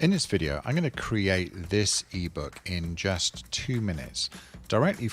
In this video, I'm going to create this ebook in just 2 minutes directly.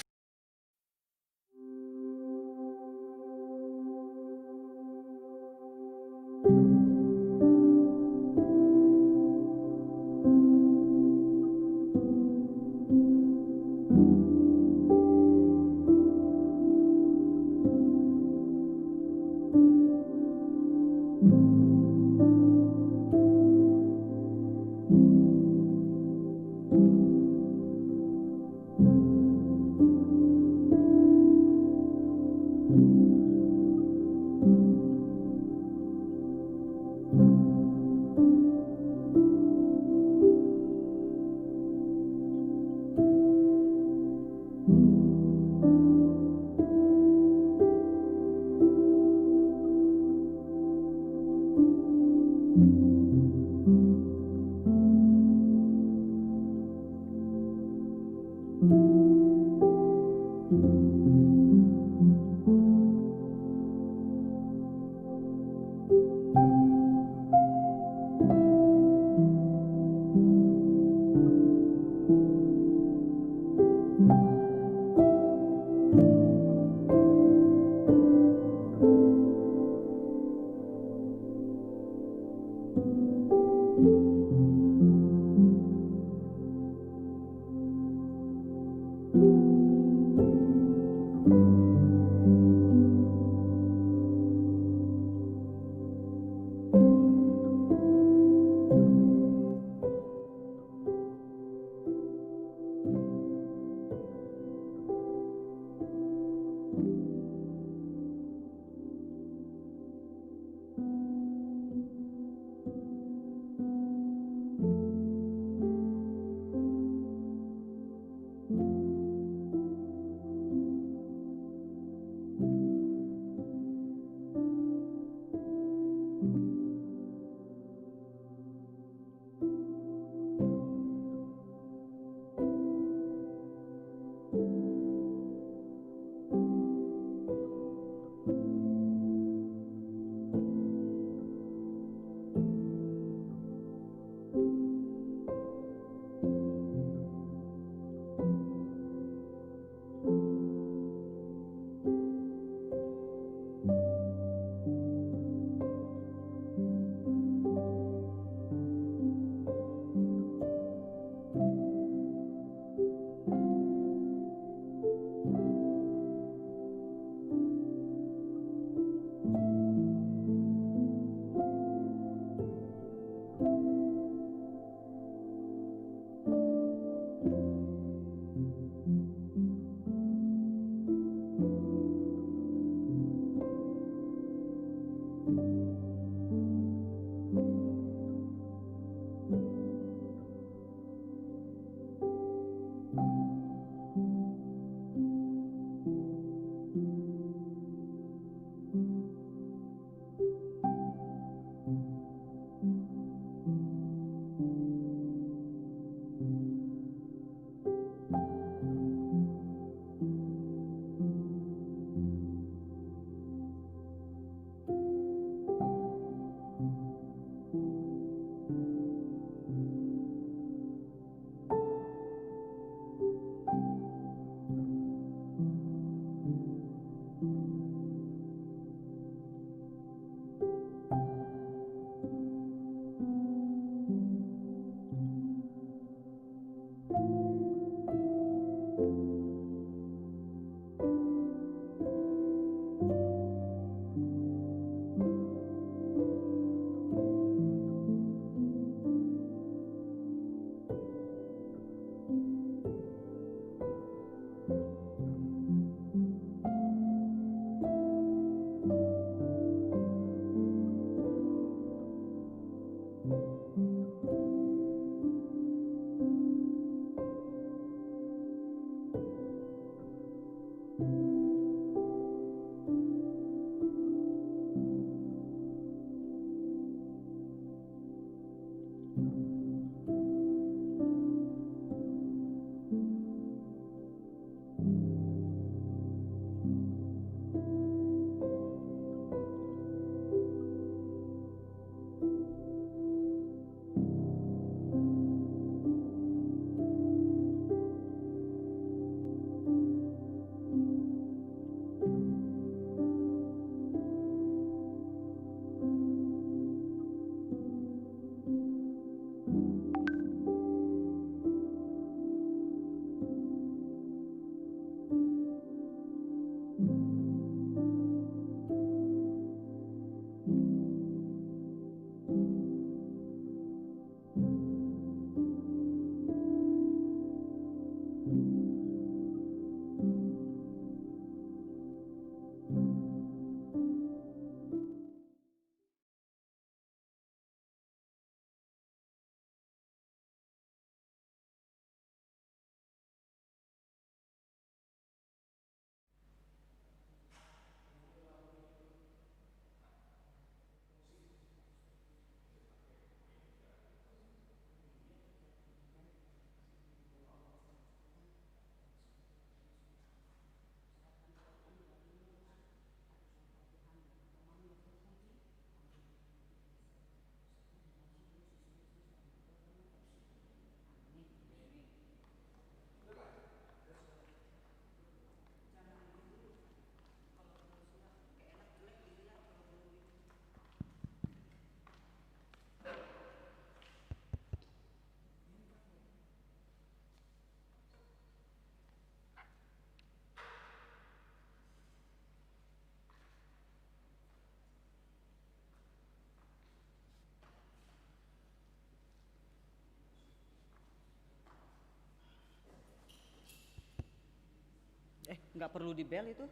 Nggak perlu dibel itu,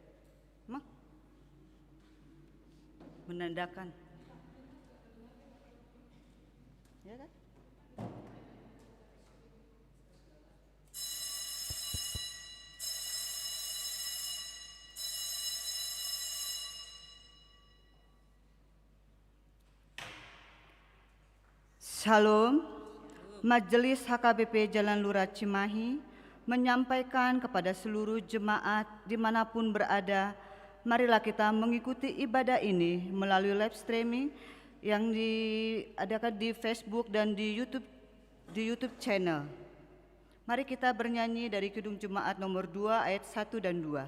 Mak. Menandakan. Ya kan? Shalom, Majelis HKBP Jalan Lurah Cimahi menyampaikan kepada seluruh jemaat dimanapun berada, marilah kita mengikuti ibadah ini melalui live streaming yang diadakan di Facebook dan di YouTube channel. Mari kita bernyanyi dari Kidung Jemaat nomor 2 ayat 1 dan 2.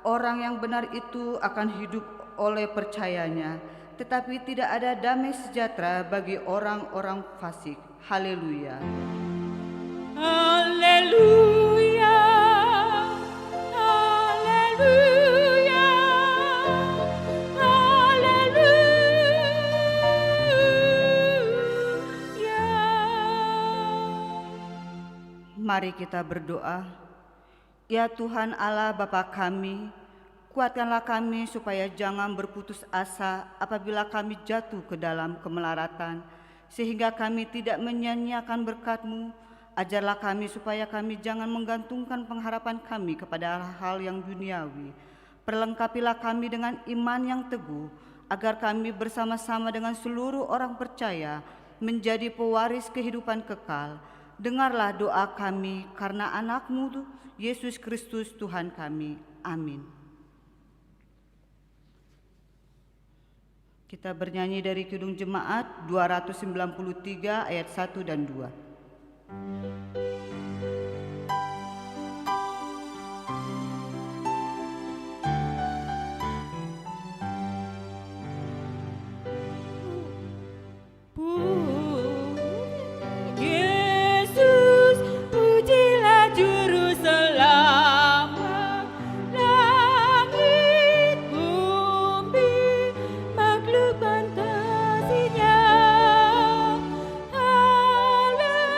Orang yang benar itu akan hidup oleh percayanya, tetapi tidak ada damai sejahtera bagi orang-orang fasik. Haleluya. Haleluya. Haleluya. Haleluya. Mari kita berdoa. Ya Tuhan Allah Bapa kami, kuatkanlah kami supaya jangan berputus asa apabila kami jatuh ke dalam kemelaratan, sehingga kami tidak menyia-nyiakan berkat-Mu. Ajarlah kami supaya kami jangan menggantungkan pengharapan kami kepada hal-hal yang duniawi. Perlengkapilah kami dengan iman yang teguh, agar kami bersama-sama dengan seluruh orang percaya menjadi pewaris kehidupan kekal. Dengarlah doa kami karena anak-Mu Yesus Kristus Tuhan kami. Amin. Kita bernyanyi dari Kidung Jemaat 293 ayat 1 dan 2. Yesus, pujilah Juru Selamat, langit bumi maklumkan kasih-Nya. Haleluya.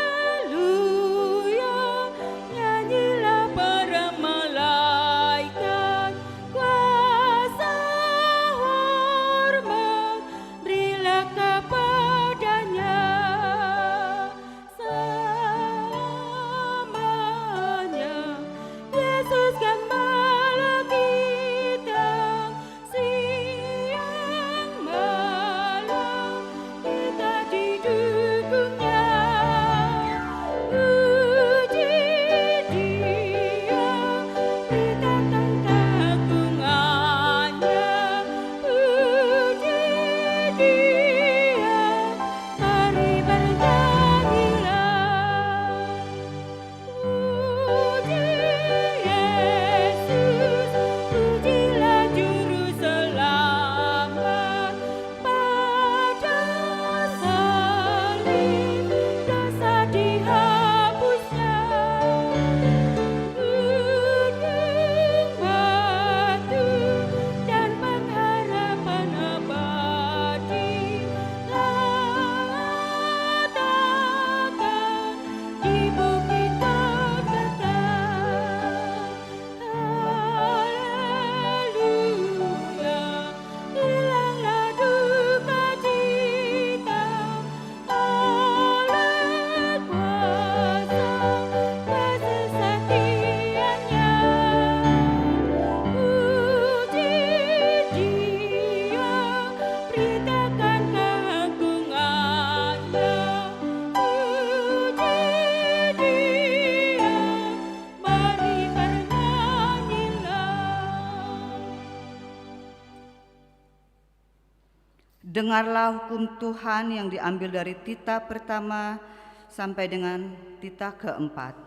Dengarlah hukum Tuhan yang diambil dari titah pertama sampai dengan titah keempat.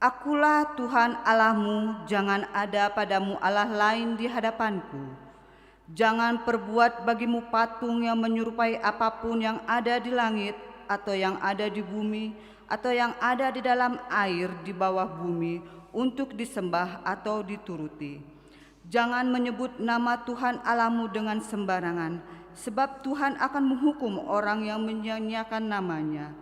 Akulah Tuhan Allahmu, jangan ada padamu Allah lain di hadapanku. Jangan perbuat bagimu patung yang menyerupai apapun yang ada di langit, atau yang ada di bumi, atau yang ada di dalam air di bawah bumi, untuk disembah atau dituruti. Jangan menyebut nama Tuhan Allahmu dengan sembarangan, sebab Tuhan akan menghukum orang yang menyia-nyiakan namanya.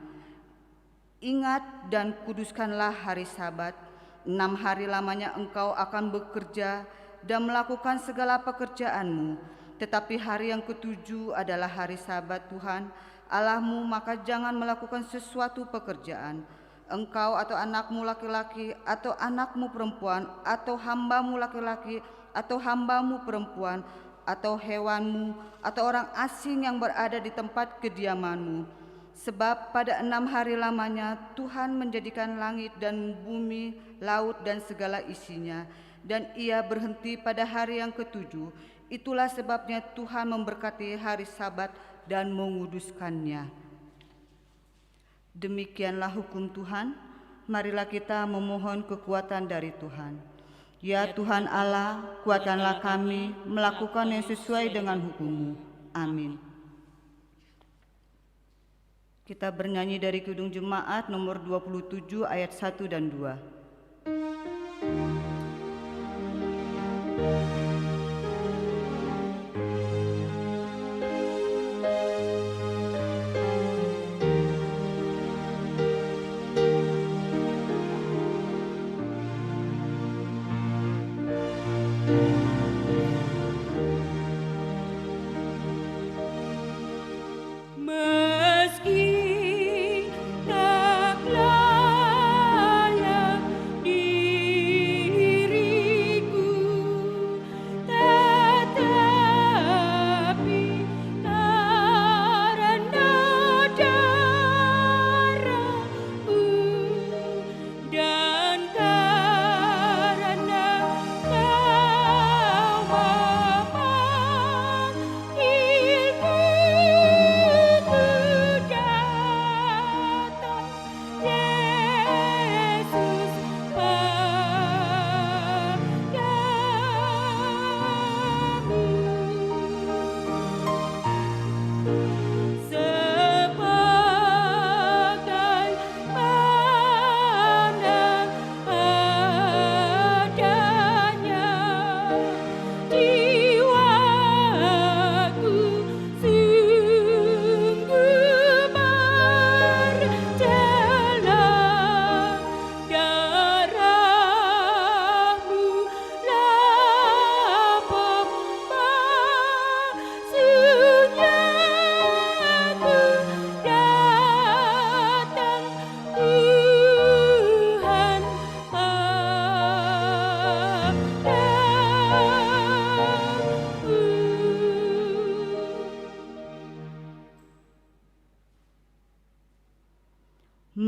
Ingat dan kuduskanlah hari Sabat. 6 hari lamanya engkau akan bekerja dan melakukan segala pekerjaanmu. Tetapi hari yang ketujuh adalah hari Sabat Tuhan Allahmu, maka jangan melakukan sesuatu pekerjaan. Engkau atau anakmu laki-laki atau anakmu perempuan atau hambamu laki-laki atau hambamu perempuan atau hewanmu atau orang asing yang berada di tempat kediamanmu. Sebab pada 6 hari lamanya Tuhan menjadikan langit dan bumi, laut dan segala isinya, dan Ia berhenti pada hari yang ketujuh. Itulah sebabnya Tuhan memberkati hari Sabat dan menguduskannya. Demikianlah hukum Tuhan. Marilah kita memohon kekuatan dari Tuhan. Ya Tuhan Allah, kuatkanlah kami melakukan yang sesuai dengan hukum-Mu. Amin. Kita bernyanyi dari Kidung Jemaat nomor 27 ayat 1 dan 2.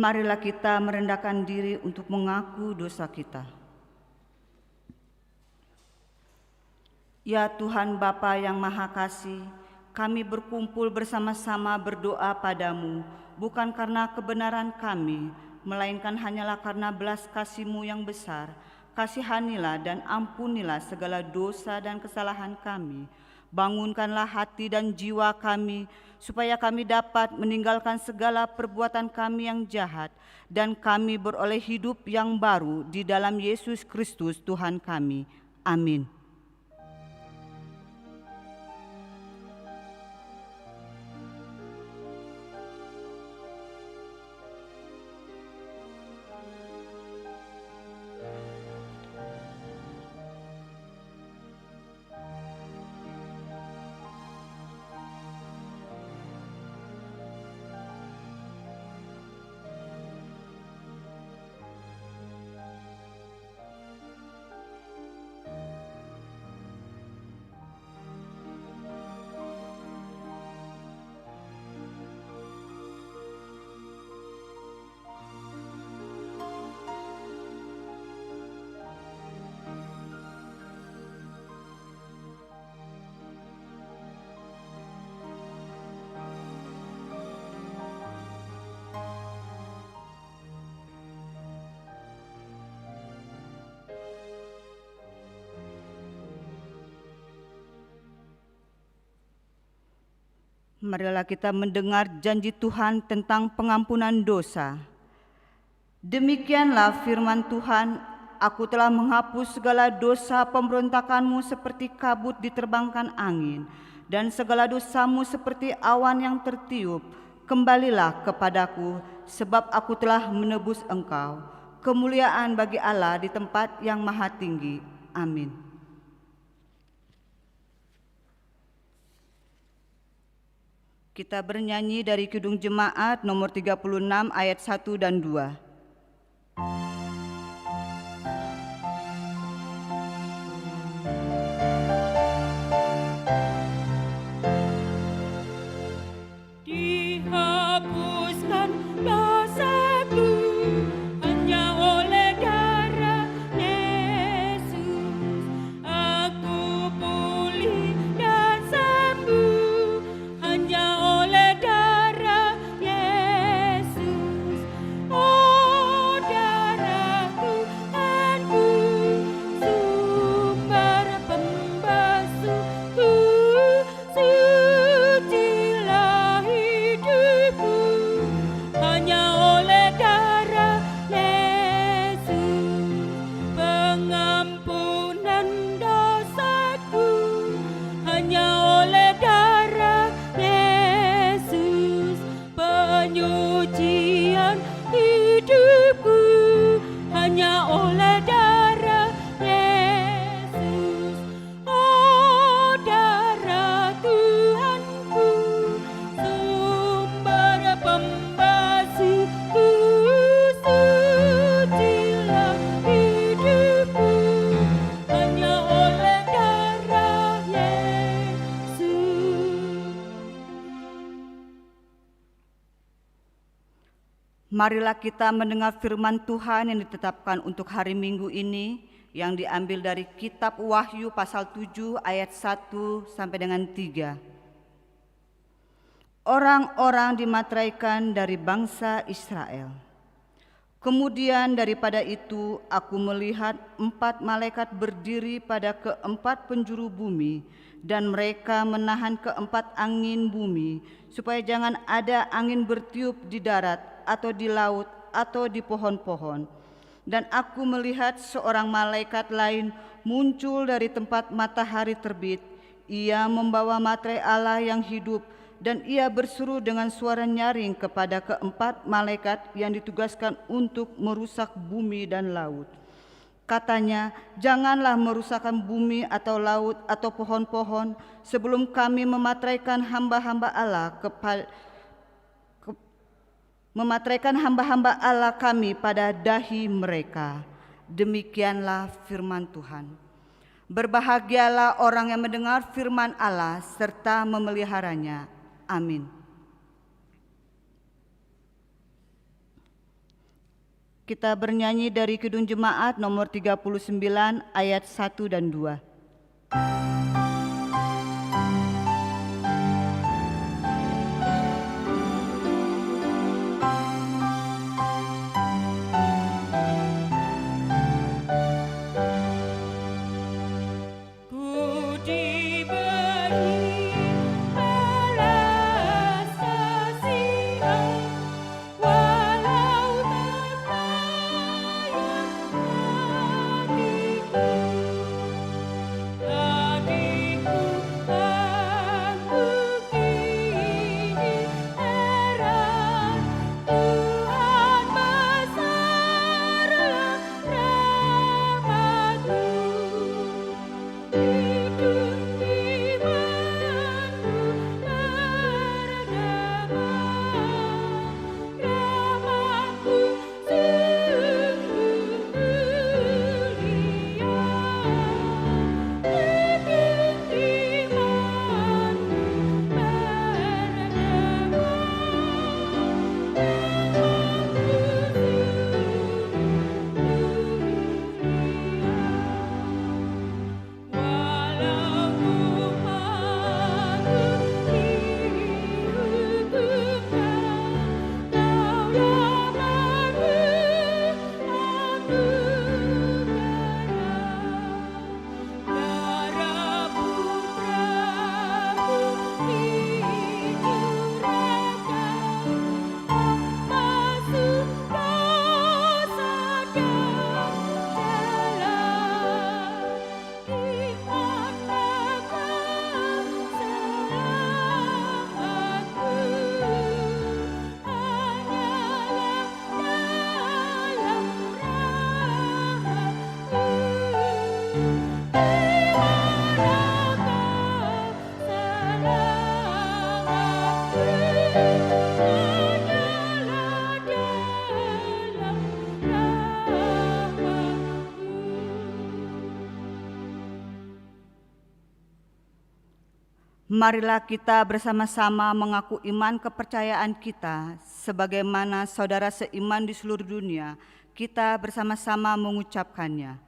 Marilah kita merendahkan diri untuk mengaku dosa kita. Ya Tuhan Bapa yang Maha Kasih, kami berkumpul bersama-sama berdoa padamu, bukan karena kebenaran kami, melainkan hanyalah karena belas kasih-Mu yang besar. Kasihanilah dan ampunilah segala dosa dan kesalahan kami. Bangunkanlah hati dan jiwa kami, supaya kami dapat meninggalkan segala perbuatan kami yang jahat, dan kami beroleh hidup yang baru di dalam Yesus Kristus Tuhan kami. Amin. Marilah kita mendengar janji Tuhan tentang pengampunan dosa. Demikianlah firman Tuhan, aku telah menghapus segala dosa pemberontakanmu seperti kabut diterbangkan angin, dan segala dosamu seperti awan yang tertiup. Kembalilah kepadaku, sebab aku telah menebus engkau. Kemuliaan bagi Allah di tempat yang maha tinggi. Amin. Kita bernyanyi dari Kidung Jemaat nomor 36 ayat 1 dan 2. Dihapuskan dosaku hanya oleh darah Yesus. Aku pulih dan sembuh hanya oleh darah Yesus. Oh, darah Tuhanku, sumber pembasuhku, sucilah hidupku hanya oleh darah Yesus. Pengampunan dosaku hanya oleh darah Yesus. Penyucian hidupku hanya oleh darah Yesus. Oh, darah Tuhanku, sumber pembasuhku, sucilah hidupku hanya oleh darah Yesus. Marilah kita mendengar firman Tuhan yang ditetapkan untuk hari Minggu ini, yang diambil dari kitab Wahyu pasal 7 ayat 1 sampai dengan 3. Orang-orang dimateraikan dari bangsa Israel. Kemudian daripada itu aku melihat 4 malaikat berdiri pada keempat penjuru bumi, dan mereka menahan keempat angin bumi, supaya jangan ada angin bertiup di darat atau di laut atau di pohon-pohon. Dan aku melihat seorang malaikat lain muncul dari tempat matahari terbit. Ia membawa materai Allah yang hidup, dan ia berseru dengan suara nyaring kepada keempat malaikat yang ditugaskan untuk merusak bumi dan laut. Katanya, janganlah merusakkan bumi atau laut atau pohon-pohon sebelum kami memateraikan hamba-hamba Allah memateraikan hamba-hamba Allah kami pada dahi mereka. Demikianlah firman Tuhan. Berbahagialah orang yang mendengar firman Allah serta memeliharanya. Amin. Kita bernyanyi dari Kidung Jemaat nomor 39 ayat 1 dan 2. Ku diberi belas kasihan, walau terbayang hatiku. Marilah kita bersama-sama mengaku iman kepercayaan kita sebagaimana saudara seiman di seluruh dunia. Kita bersama-sama mengucapkannya.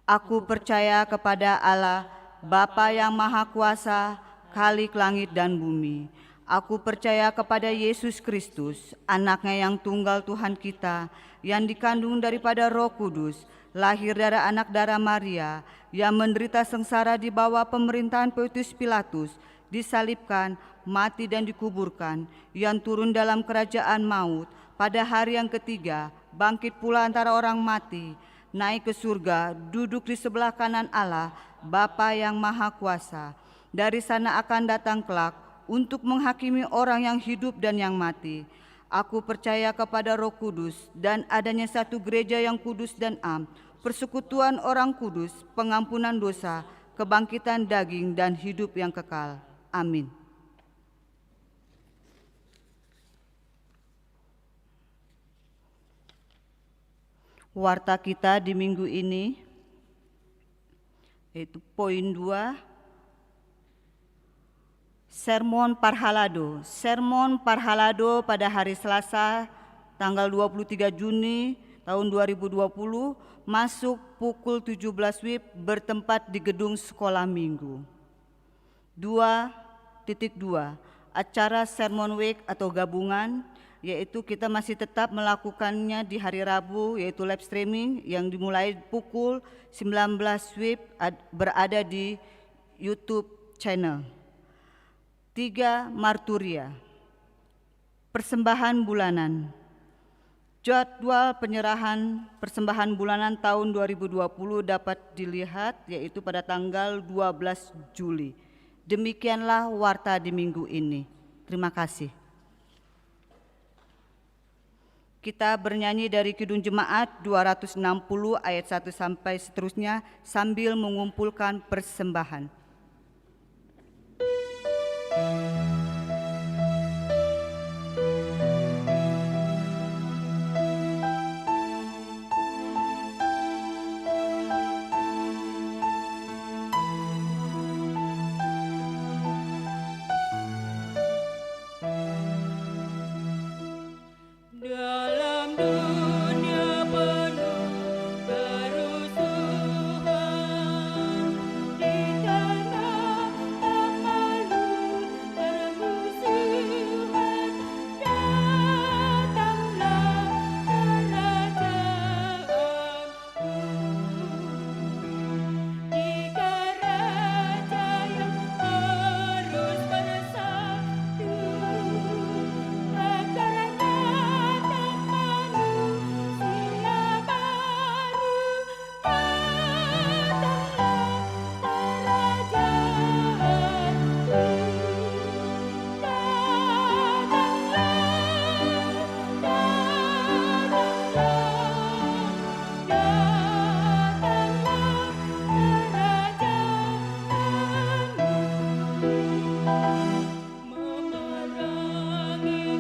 Aku percaya kepada Allah, Bapa yang Maha Kuasa, Khalik langit dan bumi. Aku percaya kepada Yesus Kristus, anaknya yang tunggal Tuhan kita, yang dikandung daripada Roh Kudus, lahir dari anak darah Maria, yang menderita sengsara di bawah pemerintahan Pontius Pilatus, disalibkan, mati dan dikuburkan, yang turun dalam kerajaan maut, pada hari yang ketiga, bangkit pula antara orang mati, naik ke surga, duduk di sebelah kanan Allah, Bapa yang Maha Kuasa. Dari sana akan datang kelak untuk menghakimi orang yang hidup dan yang mati. Aku percaya kepada Roh Kudus dan adanya satu gereja yang kudus dan am, persekutuan orang kudus, pengampunan dosa, kebangkitan daging dan hidup yang kekal. Amin. Warta kita di minggu ini yaitu poin 2, Sermon Parhalado. Sermon Parhalado pada hari Selasa tanggal 23 Juni tahun 2020 masuk pukul 17 WIB bertempat di gedung sekolah minggu. 2.2 Acara Sermon Week atau gabungan, yaitu kita masih tetap melakukannya di hari Rabu, yaitu live streaming yang dimulai pukul 19 WIB berada di YouTube channel. 3. Marturia. Persembahan bulanan. Jadwal penyerahan persembahan bulanan tahun 2020 dapat dilihat yaitu pada tanggal 12 Juli. Demikianlah warta di minggu ini. Terima kasih. Kita bernyanyi dari Kidung Jemaat 260 ayat 1 sampai seterusnya sambil mengumpulkan persembahan. Dalam dunia penuh kerusuhan, di tengah tak malu permusuhan, datanglah kerajaanmu. Tiga raja yang harus bersatu, memerangi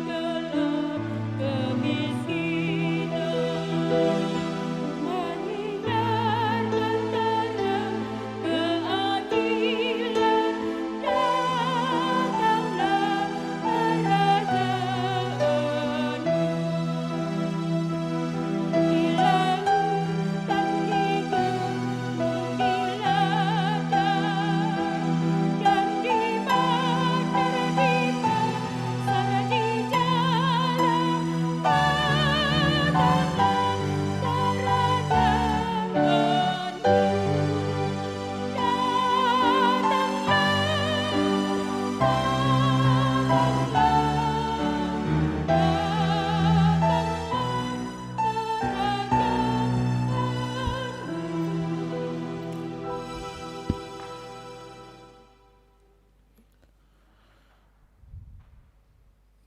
gelap kemiskinan, menyiarkan terang keadilan, datanglah kerajaanmu. Di laut dan di gunung, di ladang, dan di tertiba sana di jalan, datanglah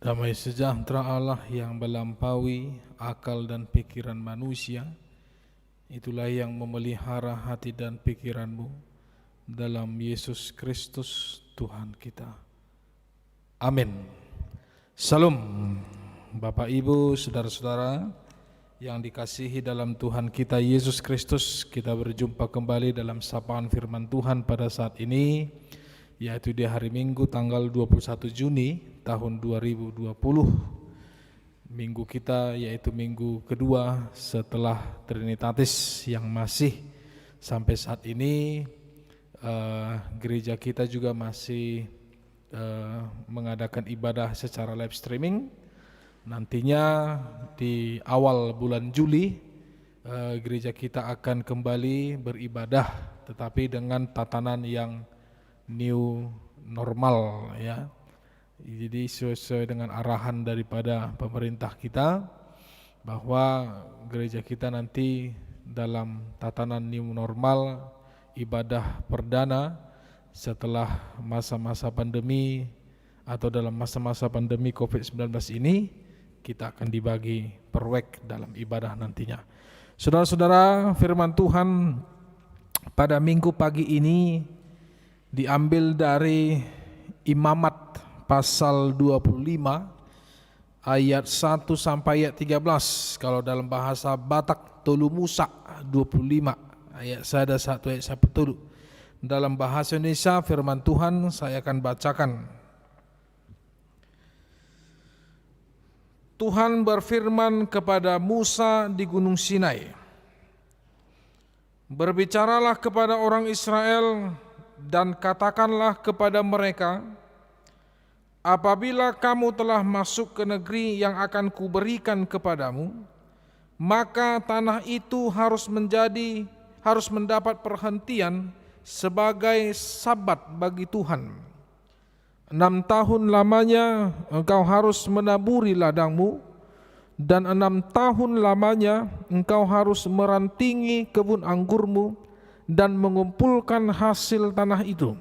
Damai sejahtera Allah yang melampaui akal dan pikiran manusia, itulah yang memelihara hati dan pikiranmu dalam Yesus Kristus Tuhan kita. Amin. Salam Bapak Ibu, saudara-saudara yang dikasihi dalam Tuhan kita Yesus Kristus. Kita berjumpa kembali dalam sapaan firman Tuhan pada saat ini, yaitu di hari Minggu tanggal 21 Juni tahun 2020. Minggu kita yaitu minggu kedua setelah Trinitatis yang masih sampai saat ini gereja kita juga masih mengadakan ibadah secara live streaming. Nantinya di awal bulan Juli gereja kita akan kembali beribadah, tetapi dengan tatanan yang new normal ya. Jadi sesuai dengan arahan daripada pemerintah kita bahwa gereja kita nanti dalam tatanan new normal, ibadah perdana setelah masa-masa pandemi atau dalam masa-masa pandemi COVID-19 ini, kita akan dibagi per week dalam ibadah nantinya. Saudara-saudara, firman Tuhan pada minggu pagi ini diambil dari Imamat pasal 25 ayat 1 sampai ayat 13. Kalau dalam bahasa Batak Tolu Musa 25 ayat sada 1 ayat 10. Dalam bahasa Indonesia firman Tuhan saya akan bacakan. Tuhan berfirman kepada Musa di Gunung Sinai, "Berbicaralah kepada orang Israel dan katakanlah kepada mereka, apabila kamu telah masuk ke negeri yang akan kuberikan kepadamu, maka tanah itu harus mendapat perhentian sebagai sabat bagi Tuhan. 6 tahun lamanya engkau harus menaburi ladangmu, dan 6 tahun lamanya engkau harus merantingi kebun anggurmu dan mengumpulkan hasil tanah itu.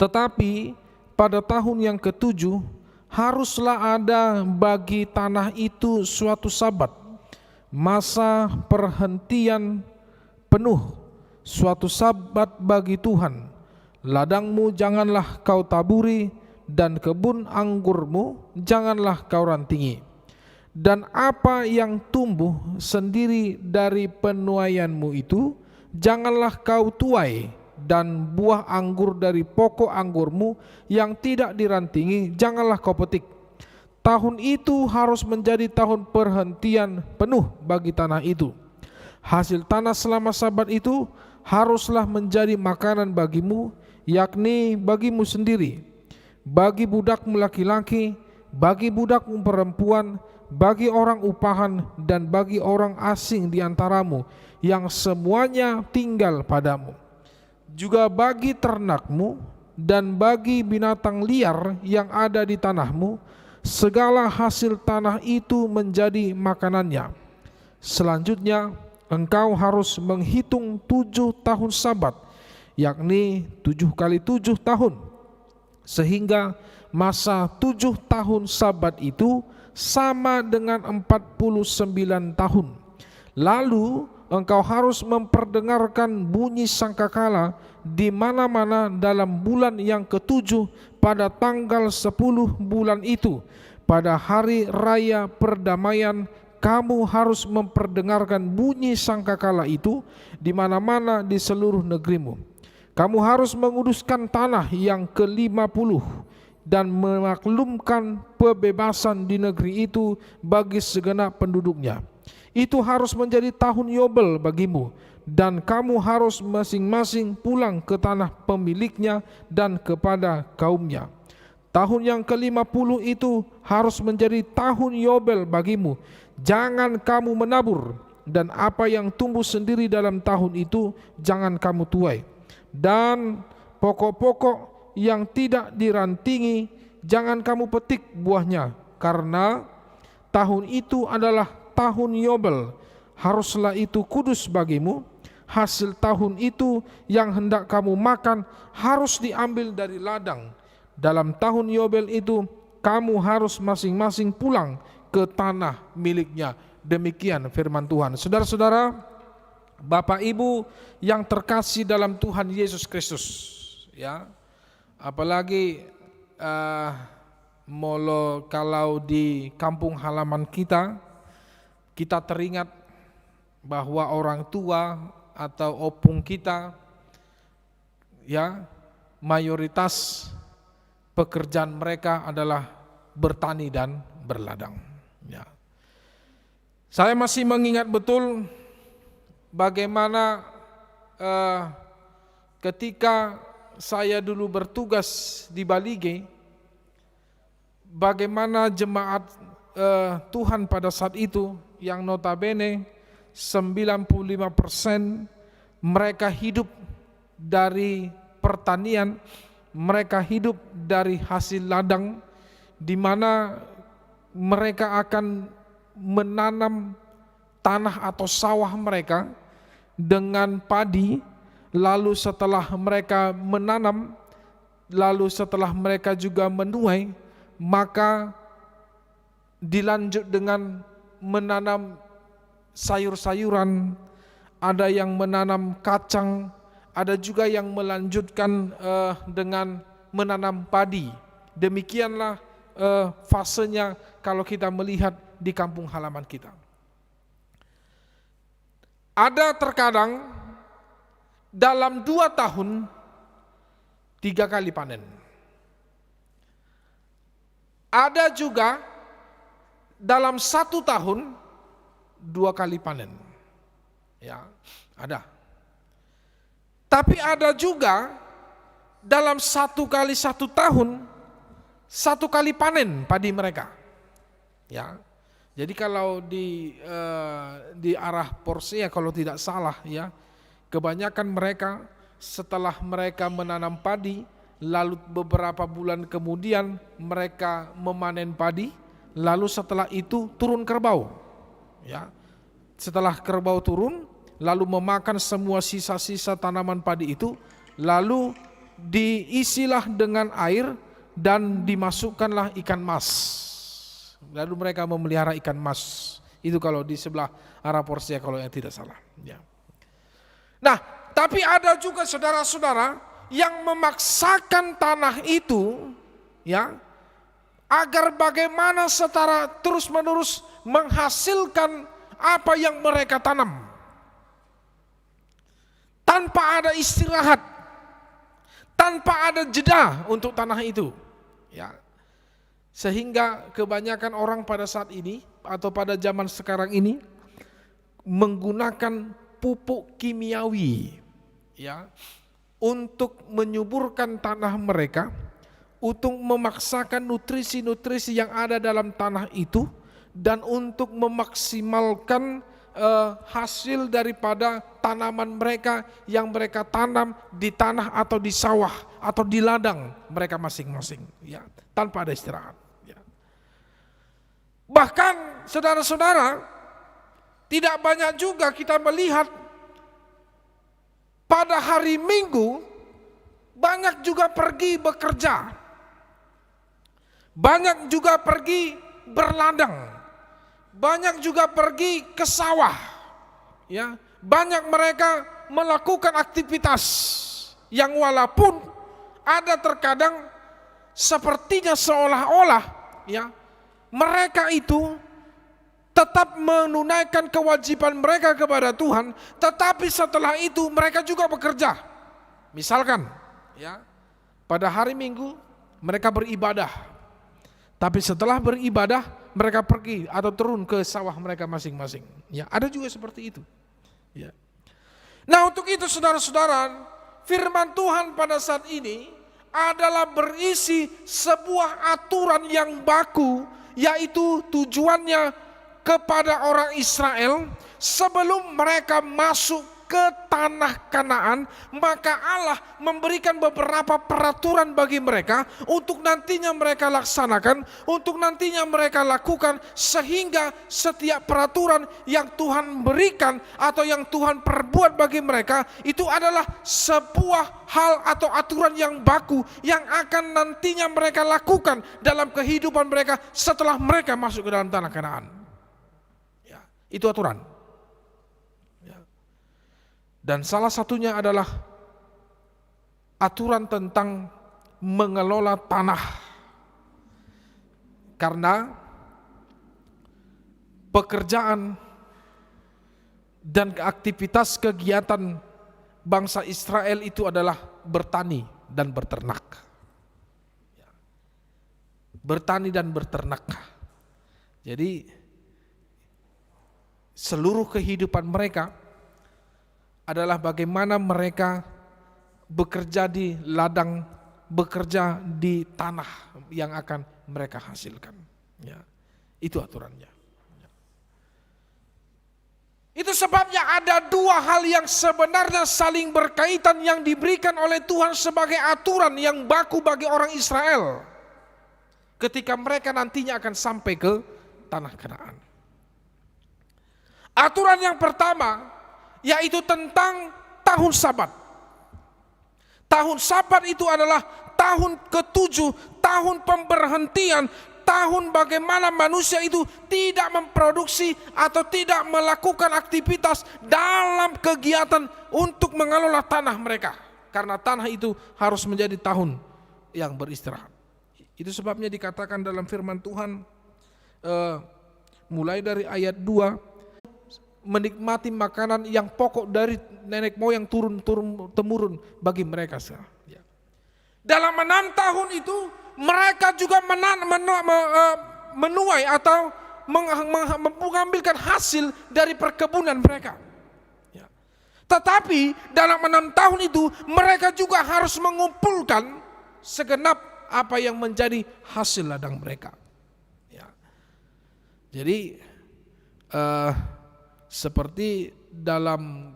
Tetapi pada tahun yang ke-7 haruslah ada bagi tanah itu suatu sabat, masa perhentian penuh, suatu sabat bagi Tuhan. Ladangmu janganlah kau taburi, dan kebun anggurmu janganlah kau rantingi. Dan apa yang tumbuh sendiri dari penuaianmu itu janganlah kau tuai, dan buah anggur dari pokok anggurmu yang tidak dirantingi janganlah kau petik. Tahun itu harus menjadi tahun perhentian penuh bagi tanah itu. Hasil tanah selama sabat itu haruslah menjadi makanan bagimu, yakni bagimu sendiri, bagi budakmu laki-laki, bagi budakmu perempuan, bagi orang upahan, dan bagi orang asing di antaramu yang semuanya tinggal padamu. Juga bagi ternakmu dan bagi binatang liar yang ada di tanahmu, segala hasil tanah itu menjadi makanannya. Selanjutnya engkau harus menghitung 7 tahun sabat, yakni 7 kali 7 tahun, sehingga masa 7 tahun sabat itu sama dengan 49 tahun. Lalu engkau harus memperdengarkan bunyi sangkakala di mana-mana dalam bulan yang ke-7 pada tanggal 10 bulan itu. Pada hari raya perdamaian kamu harus memperdengarkan bunyi sangkakala itu di mana-mana di seluruh negerimu. Kamu harus menguduskan tanah yang ke-50 dan memaklumkan pembebasan di negeri itu bagi segenap penduduknya. Itu harus menjadi tahun Yobel bagimu, dan kamu harus masing-masing pulang ke tanah pemiliknya dan kepada kaumnya. Tahun yang ke-50 itu harus menjadi tahun Yobel bagimu. Jangan kamu menabur, dan apa yang tumbuh sendiri dalam tahun itu jangan kamu tuai. Dan pokok-pokok yang tidak dirantingi jangan kamu petik buahnya, karena tahun itu adalah tahun Yobel. Haruslah itu kudus bagimu. Hasil tahun itu yang hendak kamu makan harus diambil dari ladang. Dalam tahun Yobel itu kamu harus masing-masing pulang ke tanah miliknya. Demikian firman Tuhan. Saudara-saudara, Bapak Ibu yang terkasih dalam Tuhan Yesus Kristus, ya, apalagi kalau di kampung halaman kita teringat bahwa orang tua atau opung kita, ya, mayoritas pekerjaan mereka adalah bertani dan berladang. Ya. Saya masih mengingat betul bagaimana ketika saya dulu bertugas di Balige, bagaimana jemaat Tuhan pada saat itu yang notabene 95% mereka hidup dari pertanian, mereka hidup dari hasil ladang, di mana mereka akan menanam tanah atau sawah mereka dengan padi, lalu setelah mereka menanam, lalu setelah mereka juga menuai, maka dilanjut dengan menanam sayur-sayuran, ada yang menanam kacang, ada juga yang melanjutkan dengan menanam padi. Demikianlah fasenya kalau kita melihat di kampung halaman kita. Ada terkadang dalam 2 tahun 3 kali panen. Ada juga dalam 1 tahun 2 kali panen. Ya, ada. Tapi ada juga dalam 1 kali 1 tahun 1 kali panen padi mereka. Ya. Jadi kalau di arah Porsche kalau tidak salah ya, kebanyakan mereka setelah mereka menanam padi, lalu beberapa bulan kemudian mereka memanen padi, lalu setelah itu turun kerbau. Ya. Setelah kerbau turun, lalu memakan semua sisa-sisa tanaman padi itu, lalu diisilah dengan air dan dimasukkanlah ikan mas. Lalu mereka memelihara ikan mas. Itu kalau di sebelah arah Porsche kalau yang tidak salah. Ya. Nah, tapi ada juga saudara-saudara yang memaksakan tanah itu, ya, agar bagaimana secara terus-menerus menghasilkan apa yang mereka tanam, tanpa ada istirahat, tanpa ada jeda untuk tanah itu, ya. Sehingga kebanyakan orang pada saat ini atau pada zaman sekarang ini menggunakan pupuk kimiawi, ya, untuk menyuburkan tanah mereka, untuk memaksakan nutrisi-nutrisi yang ada dalam tanah itu, dan untuk memaksimalkan hasil daripada tanaman mereka yang mereka tanam di tanah atau di sawah atau di ladang mereka masing-masing, ya, tanpa ada istirahat. Ya. Bahkan saudara-saudara, tidak banyak juga kita melihat pada hari Minggu banyak juga pergi bekerja, banyak juga pergi berladang, banyak juga pergi ke sawah, ya. Banyak mereka melakukan aktivitas yang walaupun ada terkadang sepertinya seolah-olah, ya, mereka itu tetap menunaikan kewajiban mereka kepada Tuhan, tetapi setelah itu mereka juga bekerja. Misalkan, ya, pada hari Minggu mereka beribadah, tapi setelah beribadah mereka pergi atau turun ke sawah mereka masing-masing. Ya, ada juga seperti itu. Ya. Nah, untuk itu saudara-saudara, firman Tuhan pada saat ini adalah berisi sebuah aturan yang baku, yaitu tujuannya kepada orang Israel sebelum mereka masuk ke tanah Kanaan, maka Allah memberikan beberapa peraturan bagi mereka untuk nantinya mereka laksanakan, untuk nantinya mereka lakukan, sehingga setiap peraturan yang Tuhan berikan atau yang Tuhan perbuat bagi mereka itu adalah sebuah hal atau aturan yang baku yang akan nantinya mereka lakukan dalam kehidupan mereka setelah mereka masuk ke dalam tanah Kanaan. Ya, itu aturan. Dan salah satunya adalah aturan tentang mengelola tanah. Karena pekerjaan dan aktivitas kegiatan bangsa Israel itu adalah bertani, dan berternak. Bertani dan berternak. Jadi seluruh kehidupan mereka adalah bagaimana mereka bekerja di ladang, bekerja di tanah yang akan mereka hasilkan. Ya, itu aturannya. Ya. Itu sebabnya ada dua hal yang sebenarnya saling berkaitan yang diberikan oleh Tuhan sebagai aturan yang baku bagi orang Israel ketika mereka nantinya akan sampai ke tanah Kanaan. Aturan yang pertama yaitu tentang tahun Sabat. Tahun Sabat itu adalah tahun ke-7, tahun pemberhentian, tahun bagaimana manusia itu tidak memproduksi atau tidak melakukan aktivitas dalam kegiatan untuk mengelola tanah mereka. Karena tanah itu harus menjadi tahun yang beristirahat. Itu sebabnya dikatakan dalam firman Tuhan mulai dari ayat 2, menikmati makanan yang pokok dari nenek moyang turun-temurun bagi mereka. Dalam 6 tahun itu mereka juga menuai atau mengambilkan hasil dari perkebunan mereka. Tetapi dalam 6 tahun itu mereka juga harus mengumpulkan segenap apa yang menjadi hasil ladang mereka. Jadi seperti dalam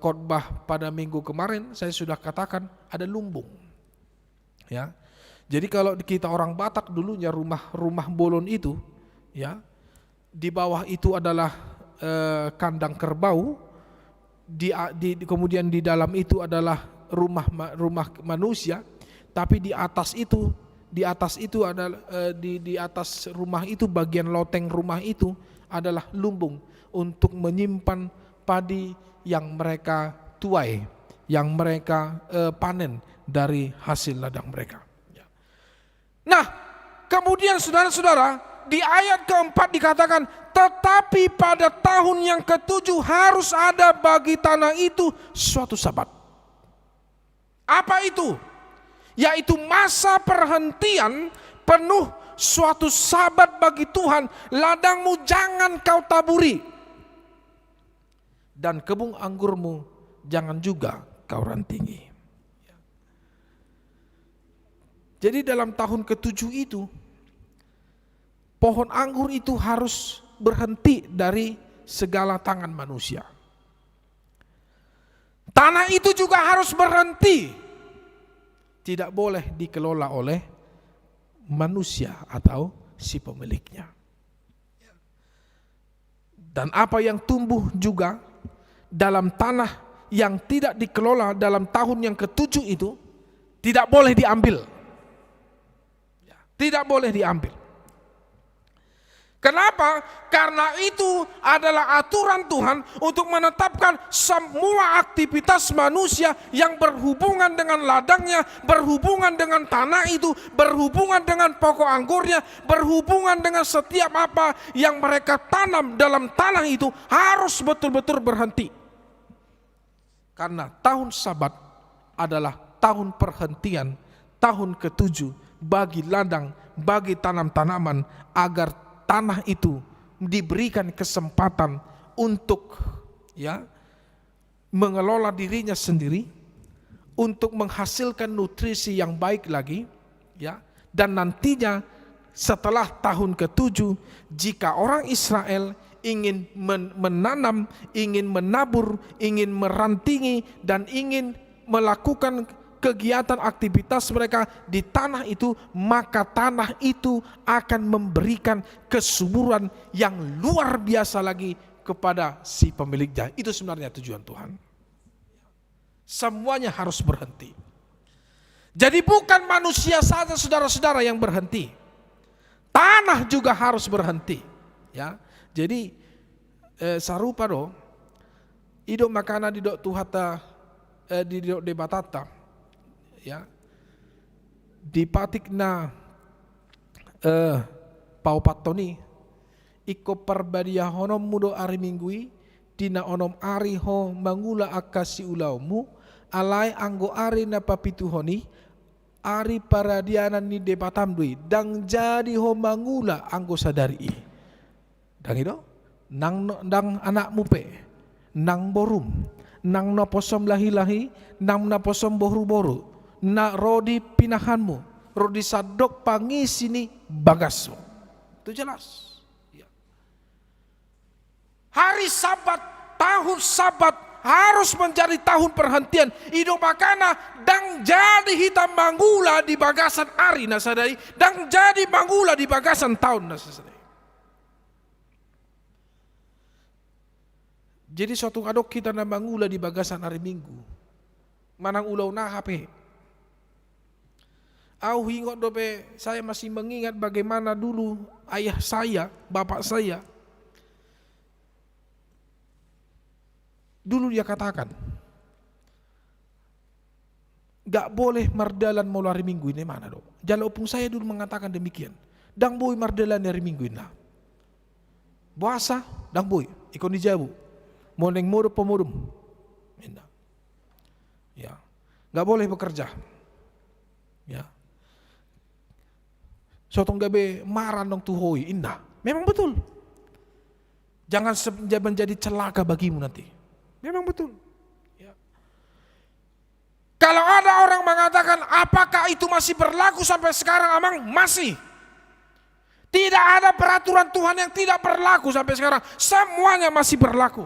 khotbah pada minggu kemarin saya sudah katakan ada lumbung. Ya. Jadi kalau kita orang Batak dulunya rumah bolon itu, ya, di bawah itu adalah kandang kerbau, kemudian di dalam itu adalah rumah manusia, tapi di atas itu adalah di atas rumah itu, bagian loteng rumah itu adalah lumbung untuk menyimpan padi yang mereka tuai, yang mereka panen dari hasil ladang mereka. Nah, kemudian saudara-saudara, di ayat keempat dikatakan, tetapi pada tahun yang ke-7 harus ada bagi tanah itu suatu Sabat. Apa itu? Yaitu masa perhentian penuh, suatu Sabat bagi Tuhan. Ladangmu jangan kau taburi, dan kebun anggurmu jangan juga kau rantingi. Jadi dalam tahun ke-7 itu, pohon anggur itu harus berhenti dari segala tangan manusia. Tanah itu juga harus berhenti, tidak boleh dikelola oleh manusia atau si pemiliknya. Dan apa yang tumbuh juga dalam tanah yang tidak dikelola dalam tahun yang ke-7 itu tidak boleh diambil. Tidak boleh diambil. Kenapa? Karena itu adalah aturan Tuhan untuk menetapkan semua aktivitas manusia yang berhubungan dengan ladangnya, berhubungan dengan tanah itu, berhubungan dengan pokok anggurnya, berhubungan dengan setiap apa yang mereka tanam dalam tanah itu harus betul-betul berhenti. Karena tahun Sabat adalah tahun perhentian, tahun ke-7 bagi ladang, bagi tanam-tanaman, agar tanah itu diberikan kesempatan untuk mengelola dirinya sendiri, untuk menghasilkan nutrisi yang baik lagi, dan nantinya setelah tahun ke-7 jika orang Israel ingin menanam, ingin menabur, ingin merantingi, dan ingin melakukan kegiatan aktivitas mereka di tanah itu, maka tanah itu akan memberikan kesuburan yang luar biasa lagi kepada si pemiliknya. Itu sebenarnya tujuan Tuhan. Semuanya harus berhenti. Jadi bukan manusia saja saudara-saudara yang berhenti, tanah juga harus berhenti. Ya, jadi sarupa do idok makana di dok tuhata di dok debatata. Ya, dipatik na paupatoni iko perbadia honom mudo ari minggui dina onom ari ho mangula akasi ulaumu alai anggo ari na papituhoni ari paradianan ni depatam dui dang jadi ho mangula anggo sadari dang itu nang anakmu pe nang borum nang na posom lahi-lahi nang na posom boru-boru na rodi pinahanmu rodi sadok pangisini bagasu. Itu jelas ya. Hari Sabat, tahun Sabat harus menjadi tahun perhentian. Ido makana dang jadi hitam manggula di bagasan ari nasadai, dang jadi manggula di bagasan tahun nasadai. Jadi suatu adok kita na mangula di bagasan hari Minggu. Manang ulau na HP. Au hingot dope saya masih mengingat bagaimana dulu ayah saya, bapak saya. Dulu dia katakan, gak boleh mardalan mau hari Minggu ini mana dong. Jalopung saya dulu mengatakan demikian. Dang boy mardalan hari Minggu ini. Puasa, dang boy, ikon dijabu. Moneng moro pemodum. Ya. Gak boleh bekerja. Ya. Sotong gabe marah dong tuhoi indah. Memang betul. Jangan menjadi celaka bagimu nanti. Memang betul. Ya. Kalau ada orang mengatakan apakah itu masih berlaku sampai sekarang, Amang? Masih. Tidak ada peraturan Tuhan yang tidak berlaku sampai sekarang. Semuanya masih berlaku.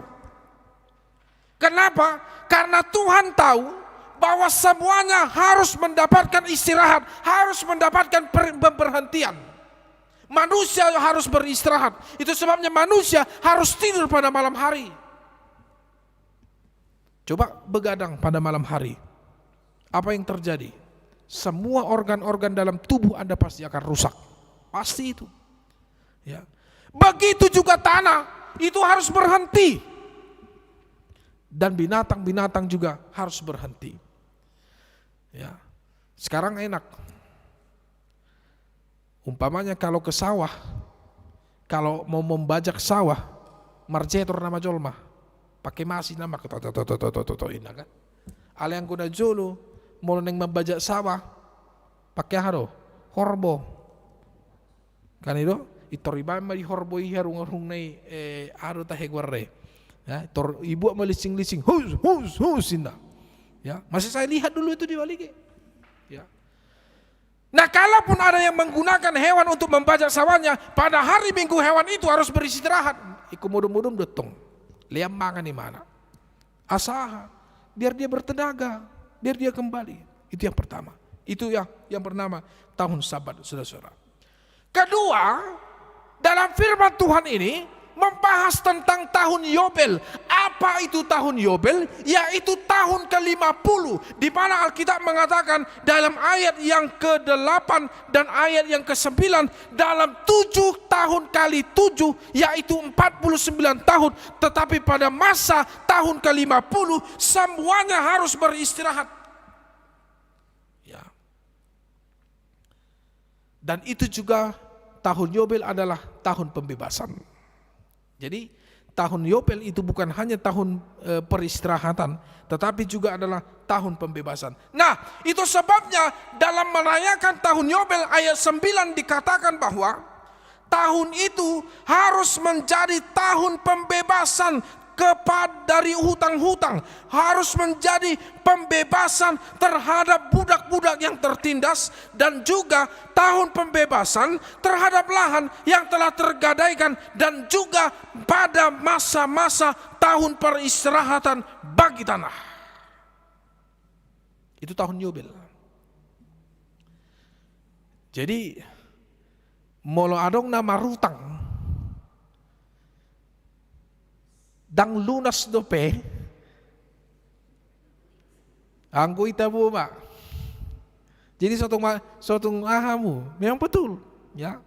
Kenapa? Karena Tuhan tahu bahwa semuanya harus mendapatkan istirahat, harus mendapatkan pemberhentian. Manusia harus beristirahat. Itu sebabnya manusia harus tidur pada malam hari. Coba begadang pada malam hari. Apa yang terjadi? Semua organ-organ dalam tubuh Anda pasti akan rusak. Pasti itu. Ya. Begitu juga tanah, itu harus berhenti. Dan binatang-binatang juga harus berhenti. Ya, sekarang enak. Umpamanya kalau ke sawah, kalau mau membajak sawah, marjetor nama jolma, pakai masih nama toto ini kan. Ale yang kuna jolo, mau neng membajak sawah, pakai haro, horbo, kan itu, itoribama di horbo iharung nei haro tahe guarre, ya, ibu melising-lising, hus indah. Ya, masih saya lihat dulu itu di Bali. Ya. Nah, kalaupun ada yang menggunakan hewan untuk membajak sawahnya, pada hari Minggu hewan itu harus beristirahat. Iku mudum-mudum detong. Liam mangan di mana? Asaha, biar dia bertenaga, biar dia kembali. Itu yang pertama. Itu yang bernama tahun Sabat, saudara-saudara. Kedua, dalam firman Tuhan ini membahas tentang tahun Yobel. Apa itu tahun Yobel? Yaitu tahun ke-50, di mana Alkitab mengatakan dalam ayat yang ke-8 dan ayat yang ke-9, dalam 7 tahun kali 7 yaitu 49 tahun, tetapi pada masa tahun ke-50 semuanya harus beristirahat. Ya. Dan itu juga tahun Yobel adalah tahun pembebasan. Jadi tahun Yobel itu bukan hanya tahun peristirahatan, tetapi juga adalah tahun pembebasan. Nah, itu sebabnya dalam merayakan tahun Yobel ayat 9 dikatakan bahwa tahun itu harus menjadi tahun pembebasan dari hutang-hutang, harus menjadi pembebasan terhadap budak-budak yang tertindas, dan juga tahun pembebasan terhadap lahan yang telah tergadaikan, dan juga pada masa-masa tahun peristirahatan bagi tanah. Itu tahun Yobel. Jadi molo adong nama rutang dang lunas dope anggo itabu ma. Jadi sotong ahamu memang betul ya.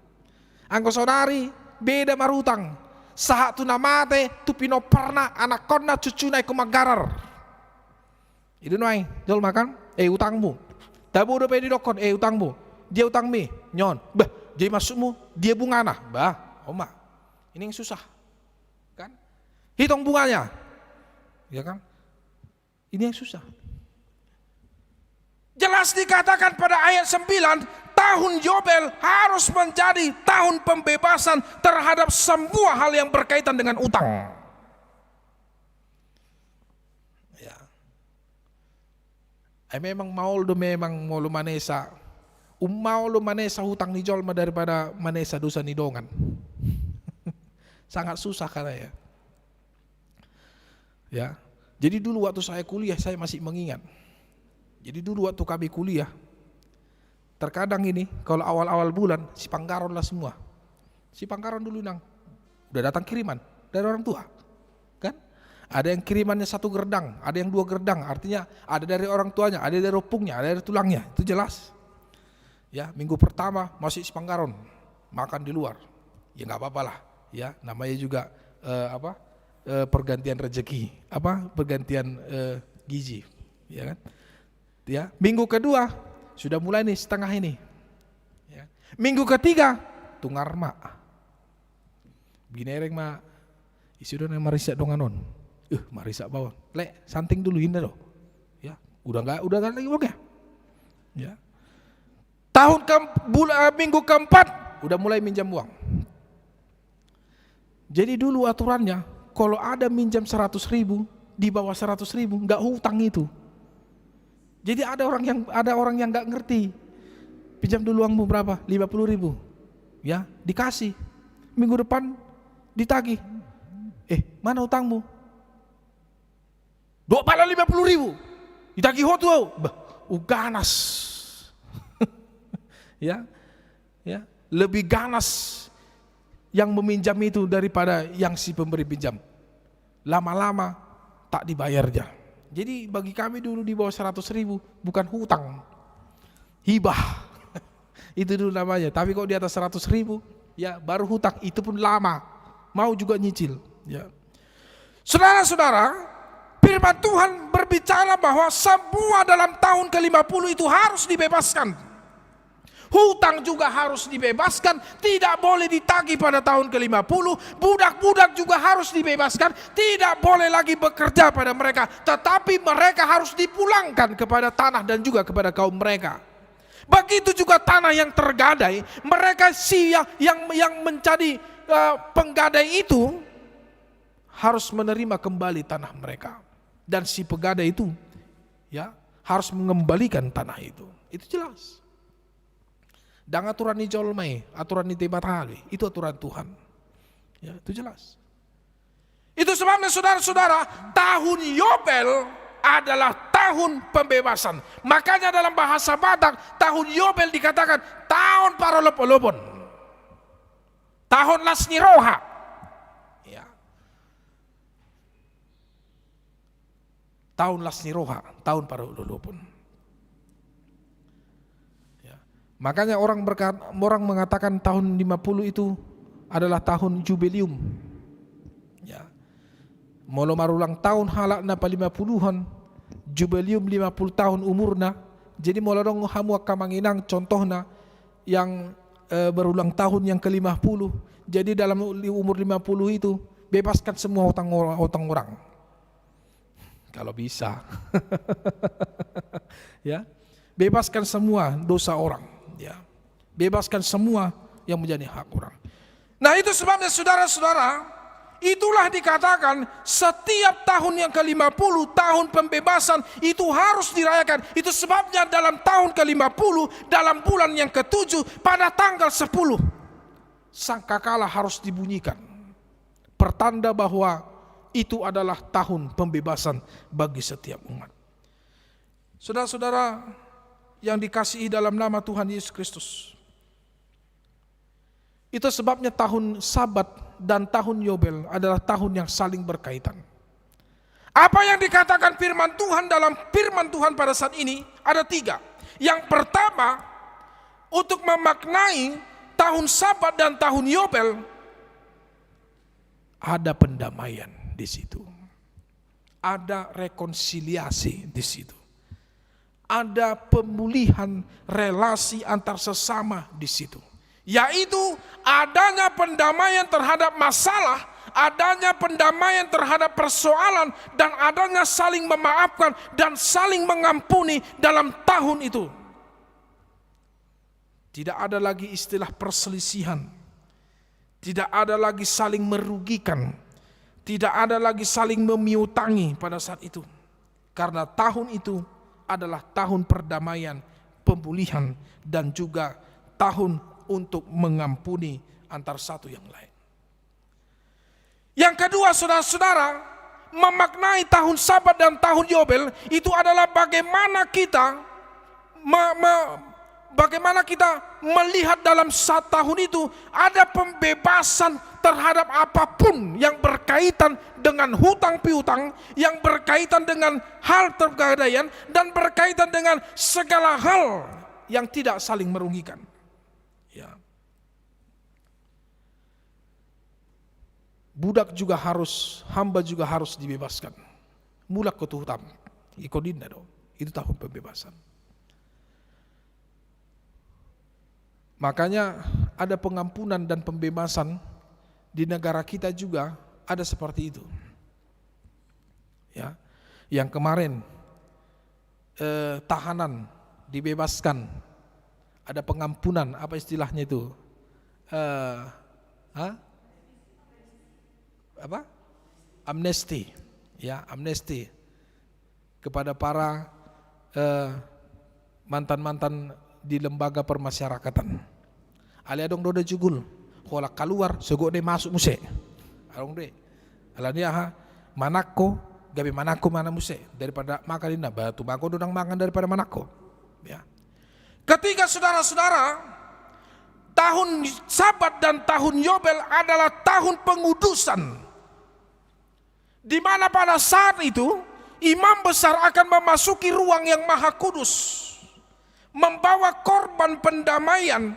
Anggo saudari beda marutang. Saha tu namate tu pino perna anak konna cucu naik kumagarar. Itu noai jol makan utangmu. Tabu dope di dokon utangmu. Dia utang mi nyon. Bah, jadi masukmu dia bungana. Bah, oma. Ini yang susah. Hitung bunganya, ya kan? Ini yang susah. Jelas dikatakan pada ayat 9, tahun Yobel harus menjadi tahun pembebasan terhadap semua hal yang berkaitan dengan utang. Ya. Memang mau lu manesa. Mau lu manesa hutang ni jolma daripada manesa dosa ni dongan. Sangat susah karena ya. Ya. Jadi dulu waktu saya kuliah saya masih mengingat. Jadi dulu waktu kami kuliah, terkadang ini kalau awal-awal bulan si Pangkaron lah semua. Si Pangkaron dulu nang udah datang kiriman dari orang tua, kan? Ada yang kirimannya 1 gerdang, ada yang 2 gerdang. Artinya ada dari orang tuanya, ada dari opungnya, ada dari tulangnya. Itu jelas. Ya, minggu pertama masih si Pangkaron makan di luar. Ya nggak apa-apa lah. Ya, namanya juga pergantian rezeki, pergantian gizi, ya kan? Ya, minggu kedua sudah mulai nih setengah ini. Ya. Minggu ketiga tungar mak. Binereng mak isudah yang marisak donganon. Marisak bawang. Lek santing dulu ini loh. Ya, udah enggak lagi oke. Ya. Minggu keempat udah mulai minjam uang. Jadi dulu aturannya kalau ada minjam 100.000 di bawah 100.000 enggak hutang itu. Jadi ada orang yang nggak ngerti. Pinjam dulu uangmu berapa? 50.000. Ya, dikasih. Minggu depan ditagih. Mana utangmu? 50.000. Ditagih hotu. Ganas. Ya. Lebih ganas yang meminjam itu daripada yang si pemberi pinjam. Lama-lama tak dibayarnya. Jadi bagi kami dulu di bawah 100.000 bukan hutang, hibah. Itu dulu namanya. Tapi kok di atas 100.000 ya baru hutang, itu pun lama. Mau juga nyicil. Ya. Saudara-saudara, firman Tuhan berbicara bahwa semua dalam tahun ke-50 itu harus dibebaskan. Hutang juga harus dibebaskan, tidak boleh ditagih pada tahun ke-50. Budak-budak juga harus dibebaskan, tidak boleh lagi bekerja pada mereka, tetapi mereka harus dipulangkan kepada tanah dan juga kepada kaum mereka. Begitu juga tanah yang tergadai, mereka yang menjadi penggadai itu harus menerima kembali tanah mereka, dan si penggadai itu ya harus mengembalikan tanah itu. Itu jelas. Dan aturan ni jolmai, aturan ni tebatali, itu aturan Tuhan. Ya, itu jelas. Itu sebabnya saudara-saudara, tahun Yobel adalah tahun pembebasan. Makanya dalam bahasa Batak, tahun Yobel dikatakan tahun para lopon. Tahun lasni roha. Ya. Tahun lasni roha, tahun para lopon. Makanya orang mengatakan tahun 50 itu adalah tahun jubileum. Ya. Molo marulang tahun halakna pa 50-an, jubileum 50 tahun umurna. Jadi molo dong hamu kamanginang contohna yang berulang tahun yang ke-50. Jadi dalam umur 50 itu bebaskan semua utang orang. Kalau bisa. Ya. Bebaskan semua dosa orang. Ya, bebaskan semua yang menjadi hak orang. Nah itu sebabnya saudara-saudara, itulah dikatakan setiap tahun yang ke-50, tahun pembebasan itu harus dirayakan. Itu sebabnya dalam tahun ke-50, dalam bulan yang ke-7, pada tanggal 10, sangkakala harus dibunyikan. Pertanda bahwa itu adalah tahun pembebasan bagi setiap umat. Saudara-saudara yang dikasihi dalam nama Tuhan Yesus Kristus, itu sebabnya tahun Sabat dan tahun Yobel adalah tahun yang saling berkaitan. Apa yang dikatakan firman Tuhan dalam firman Tuhan pada saat ini ada 3. Yang pertama, untuk memaknai tahun Sabat dan tahun Yobel, ada pendamaian di situ, ada rekonsiliasi di situ. Ada pemulihan relasi antar sesama di situ, yaitu adanya pendamaian terhadap masalah adanya pendamaian terhadap persoalan, dan adanya saling memaafkan dan saling mengampuni dalam tahun itu. Tidak ada lagi istilah perselisihan, tidak ada lagi saling merugikan, tidak ada lagi saling memiutangi pada saat itu. Karena tahun itu adalah tahun perdamaian, pemulihan, dan juga tahun untuk mengampuni antar satu yang lain. Yang kedua, saudara-saudara, memaknai tahun Sabat dan tahun Yobel itu adalah bagaimana kita melihat dalam satu tahun itu ada pembebasan terhadap apapun yang berkaitan dengan hutang piutang, yang berkaitan dengan hal pegadaian, dan berkaitan dengan segala hal yang tidak saling merugikan. Ya. Budak juga harus, hamba juga harus dibebaskan. Mulak ketuhutam, ikodinda dong. Itu tahun pembebasan. Makanya ada pengampunan dan pembebasan di negara kita juga ada seperti itu. Ya, yang kemarin tahanan dibebaskan, ada pengampunan, apa istilahnya itu? Amnesti, ya, amnesti kepada para mantan-mantan di lembaga permasyarakatan. Ali adong do jugul, kolak keluar, segok de masuk musik. Adong de, alania ha, manako, gabi manako mana musik daripada makan dina batu bako dudang makan daripada manako. Ya. Ketiga, saudara-saudara, tahun Sabat dan tahun Yobel adalah tahun pengudusan, di mana pada saat itu imam besar akan memasuki ruang yang maha kudus, membawa korban pendamaian,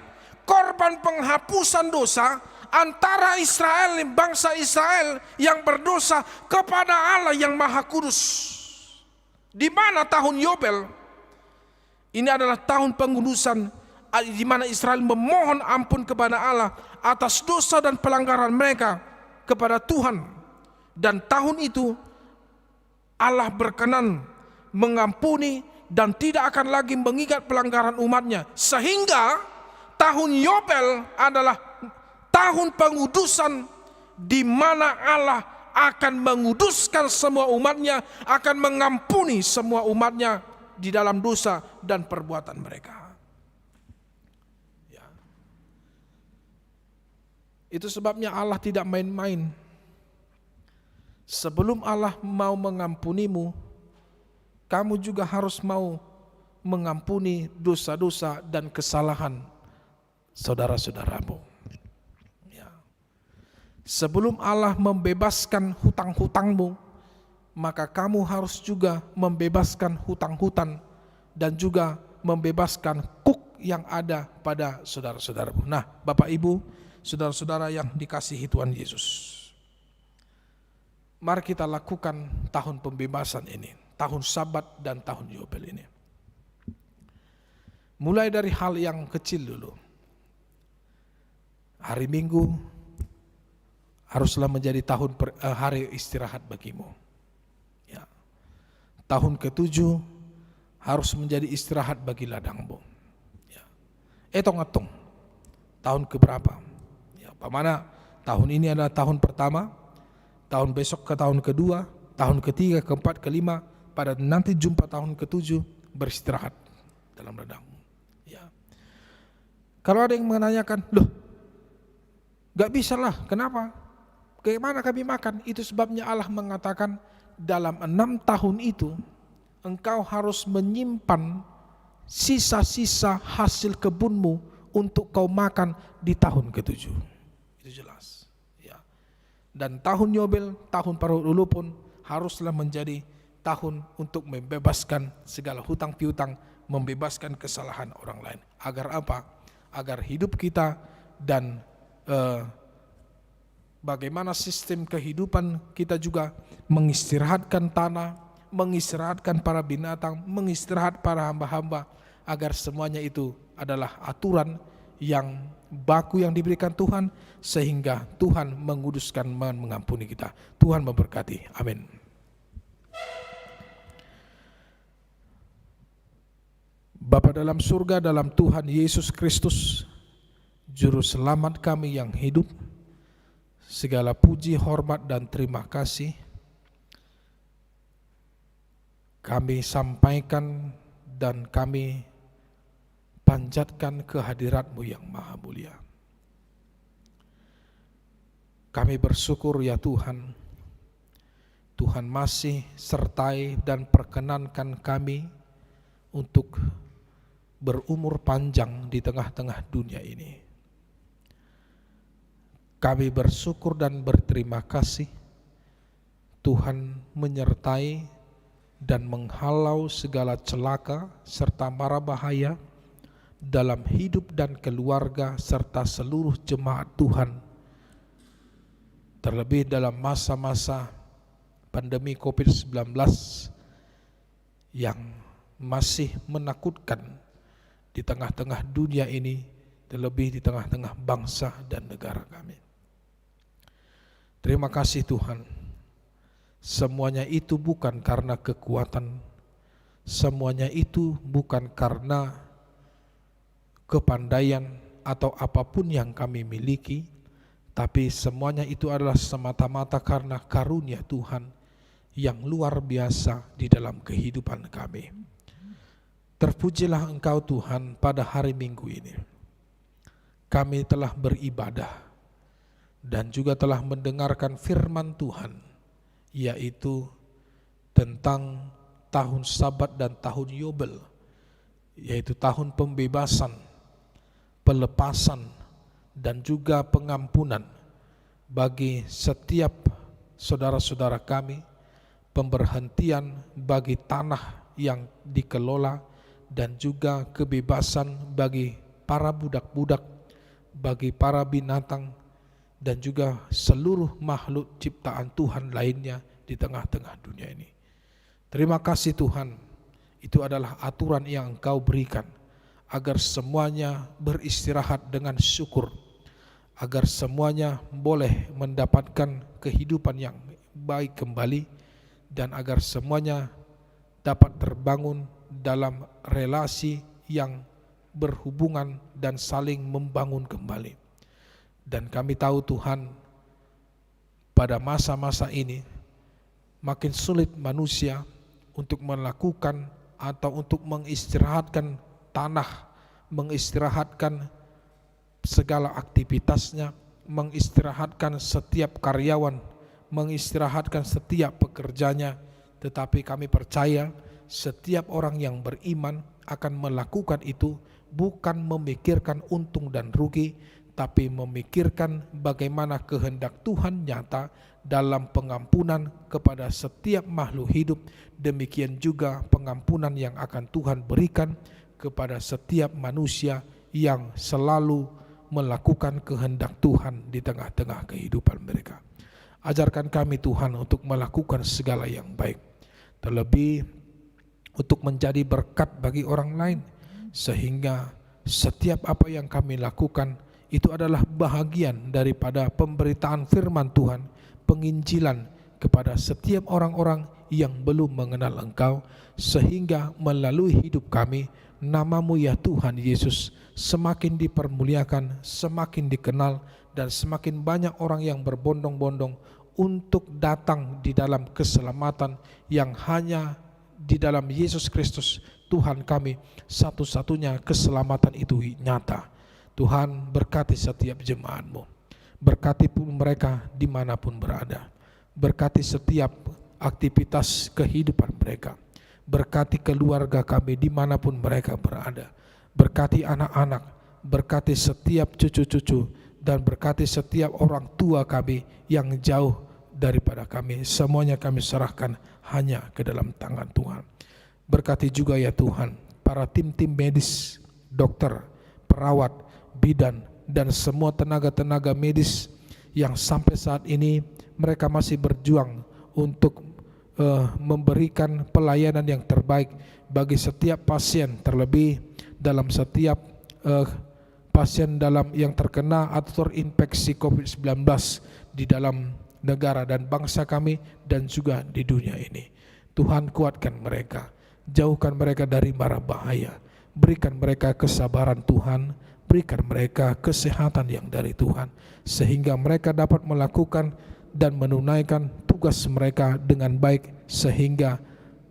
korban penghapusan dosa antara Israel, bangsa Israel yang berdosa, kepada Allah yang maha kudus. Di mana tahun Yobel ini adalah tahun pengudusan, di mana Israel memohon ampun kepada Allah atas dosa dan pelanggaran mereka kepada Tuhan. Dan tahun itu Allah berkenan mengampuni dan tidak akan lagi mengingat pelanggaran umatnya. Sehingga tahun Yobel adalah tahun pengudusan, di mana Allah akan menguduskan semua umatnya, akan mengampuni semua umatnya di dalam dosa dan perbuatan mereka. Ya. Itu sebabnya Allah tidak main-main. Sebelum Allah mau mengampunimu, kamu juga harus mau mengampuni dosa-dosa dan kesalahan saudara-saudaramu. Ya. Sebelum Allah membebaskan hutang-hutangmu, maka kamu harus juga membebaskan hutang-hutang dan juga membebaskan kuk yang ada pada saudara-saudaramu. Nah, Bapak Ibu, saudara-saudara yang dikasihi Tuhan Yesus, mari kita lakukan tahun pembebasan ini, tahun Sabat dan tahun Yobel ini. Mulai dari hal yang kecil dulu. Hari Minggu haruslah menjadi hari istirahat bagimu. Ya. Tahun ke-7 harus menjadi istirahat bagi ladangmu. Ya. Etong-etong tahun keberapa? Ya, bagaimana tahun ini adalah tahun pertama, tahun besok ke tahun kedua, tahun ketiga, keempat, kelima, pada nanti jumpa tahun ke-7 beristirahat dalam ladangmu. Ya. Kalau ada yang menanyakan, loh, gak bisa lah, kenapa? Bagaimana kami makan? Itu sebabnya Allah mengatakan dalam 6 tahun itu engkau harus menyimpan sisa-sisa hasil kebunmu untuk kau makan di tahun ke-7. Itu jelas. Ya. Dan tahun Yobel, tahun paruh dulu pun haruslah menjadi tahun untuk membebaskan segala hutang piutang, membebaskan kesalahan orang lain. Agar apa? Agar hidup kita dan bagaimana sistem kehidupan kita juga mengistirahatkan tanah, mengistirahatkan para binatang, mengistirahat para hamba-hamba, agar semuanya itu adalah aturan yang baku yang diberikan Tuhan, sehingga Tuhan menguduskan dan mengampuni kita. Tuhan memberkati. Amin. Bapa dalam surga, dalam Tuhan Yesus Kristus, Juru Selamat kami yang hidup, segala puji, hormat, dan terima kasih kami sampaikan dan kami panjatkan kehadirat-Mu yang maha mulia. Kami bersyukur ya Tuhan, Tuhan masih sertai dan perkenankan kami untuk berumur panjang di tengah-tengah dunia ini. Kami bersyukur dan berterima kasih Tuhan menyertai dan menghalau segala celaka serta mara bahaya dalam hidup dan keluarga serta seluruh jemaat Tuhan, terlebih dalam masa-masa pandemi COVID-19 yang masih menakutkan di tengah-tengah dunia ini, terlebih di tengah-tengah bangsa dan negara kami. Terima kasih Tuhan, semuanya itu bukan karena kekuatan, semuanya itu bukan karena kepandaian atau apapun yang kami miliki, tapi semuanya itu adalah semata-mata karena karunia Tuhan yang luar biasa di dalam kehidupan kami. Terpujilah Engkau Tuhan pada hari Minggu ini. Kami telah beribadah dan juga telah mendengarkan firman Tuhan, yaitu tentang tahun Sabat dan tahun Yobel, yaitu tahun pembebasan, pelepasan, dan juga pengampunan bagi setiap saudara-saudara kami, pemberhentian bagi tanah yang dikelola, dan juga kebebasan bagi para budak-budak, bagi para binatang, dan juga seluruh makhluk ciptaan Tuhan lainnya di tengah-tengah dunia ini. Terima kasih Tuhan, itu adalah aturan yang Engkau berikan agar semuanya beristirahat dengan syukur, agar semuanya boleh mendapatkan kehidupan yang baik kembali, dan agar semuanya dapat terbangun dalam relasi yang berhubungan dan saling membangun kembali. Dan kami tahu Tuhan, pada masa-masa ini makin sulit manusia untuk melakukan atau untuk mengistirahatkan tanah, mengistirahatkan segala aktivitasnya, mengistirahatkan setiap karyawan, mengistirahatkan setiap pekerjanya. Tetapi kami percaya setiap orang yang beriman akan melakukan itu, bukan memikirkan untung dan rugi, tapi memikirkan bagaimana kehendak Tuhan nyata dalam pengampunan kepada setiap makhluk hidup. Demikian juga pengampunan yang akan Tuhan berikan kepada setiap manusia yang selalu melakukan kehendak Tuhan di tengah-tengah kehidupan mereka. Ajarkan kami Tuhan untuk melakukan segala yang baik, terlebih untuk menjadi berkat bagi orang lain, sehingga setiap apa yang kami lakukan itu adalah bahagian daripada pemberitaan firman Tuhan, penginjilan kepada setiap orang-orang yang belum mengenal Engkau, sehingga melalui hidup kami nama-Mu ya Tuhan Yesus semakin dipermuliakan, semakin dikenal, dan semakin banyak orang yang berbondong-bondong untuk datang di dalam keselamatan yang hanya di dalam Yesus Kristus Tuhan kami, satu-satunya keselamatan itu nyata. Tuhan berkati setiap jemaat-Mu, berkati pun mereka dimanapun berada, berkati setiap aktivitas kehidupan mereka, berkati keluarga kami dimanapun mereka berada, berkati anak-anak, berkati setiap cucu-cucu, dan berkati setiap orang tua kami yang jauh daripada kami. Semuanya kami serahkan hanya ke dalam tangan Tuhan. Berkati juga ya Tuhan para tim-tim medis, dokter, perawat, bidan, dan semua tenaga-tenaga medis yang sampai saat ini mereka masih berjuang untuk memberikan pelayanan yang terbaik bagi setiap pasien, terlebih dalam setiap pasien yang terkena atau terinfeksi COVID-19 di dalam negara dan bangsa kami dan juga di dunia ini. Tuhan, kuatkan mereka, jauhkan mereka dari mara bahaya, berikan mereka kesabaran Tuhan, berikan mereka kesehatan yang dari Tuhan, sehingga mereka dapat melakukan dan menunaikan tugas mereka dengan baik, sehingga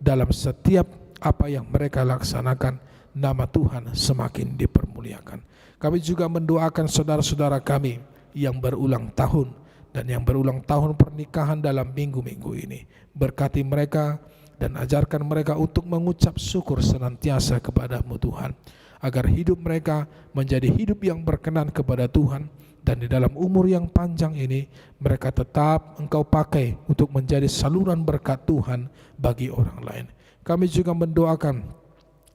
dalam setiap apa yang mereka laksanakan, nama Tuhan semakin dipermuliakan. Kami juga mendoakan saudara-saudara kami yang berulang tahun dan yang berulang tahun pernikahan dalam minggu-minggu ini. Berkati mereka dan ajarkan mereka untuk mengucap syukur senantiasa kepada-Mu Tuhan, agar hidup mereka menjadi hidup yang berkenan kepada Tuhan, dan di dalam umur yang panjang ini mereka tetap Engkau pakai untuk menjadi saluran berkat Tuhan bagi orang lain. Kami juga mendoakan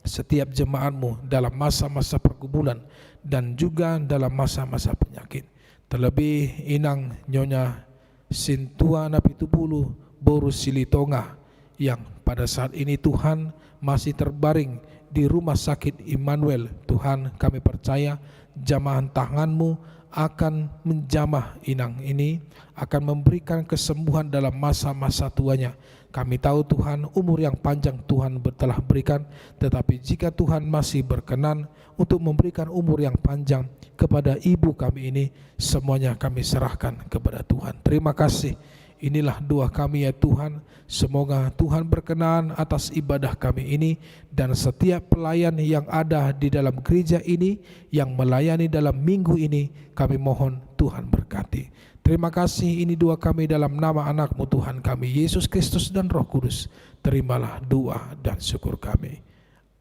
setiap jemaat-Mu dalam masa-masa pergumulan dan juga dalam masa-masa penyakit. Terlebih Inang Nyonya Sintua Napitupulu Boru Silitonga yang pada saat ini Tuhan masih terbaring di rumah sakit Immanuel. Tuhan, kami percaya jamahan tangan-Mu akan menjamah Inang ini, akan memberikan kesembuhan dalam masa-masa tuanya. Kami tahu Tuhan, umur yang panjang Tuhan telah berikan, tetapi jika Tuhan masih berkenan untuk memberikan umur yang panjang kepada ibu kami ini, semuanya kami serahkan kepada Tuhan. Terima kasih. Inilah doa kami ya Tuhan, semoga Tuhan berkenan atas ibadah kami ini dan setiap pelayan yang ada di dalam gereja ini, yang melayani dalam minggu ini, kami mohon Tuhan berkati. Terima kasih, ini doa kami dalam nama anak-Mu Tuhan kami, Yesus Kristus dan Roh Kudus. Terimalah doa dan syukur kami.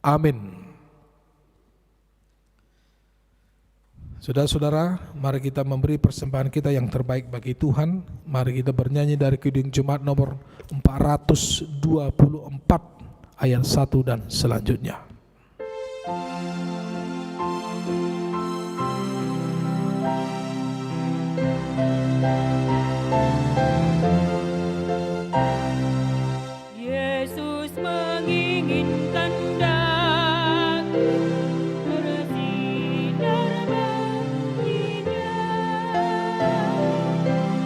Amin. Saudara-saudara, mari kita memberi persembahan kita yang terbaik bagi Tuhan. Mari kita bernyanyi dari Kidung Jumat nomor 424 ayat 1 dan selanjutnya. Yesus menginginkan daku bersinar baginya,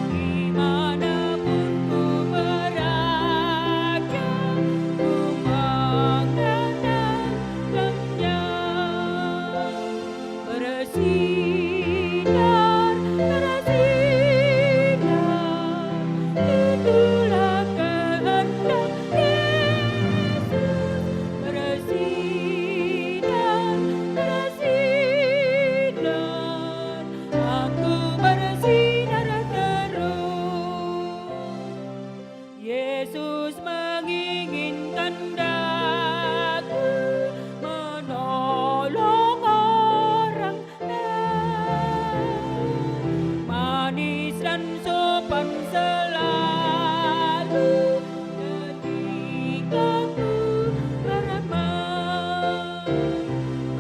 dimanapun ku berada, ku mengenalkannya. Bersinar, bersinar, itulah kehendak Yesus. Bersinar, bersinar, aku bersinar terus. Yesus menginginkan daku menolong orang lain, manis dan sopan selalu ketika ku bermain.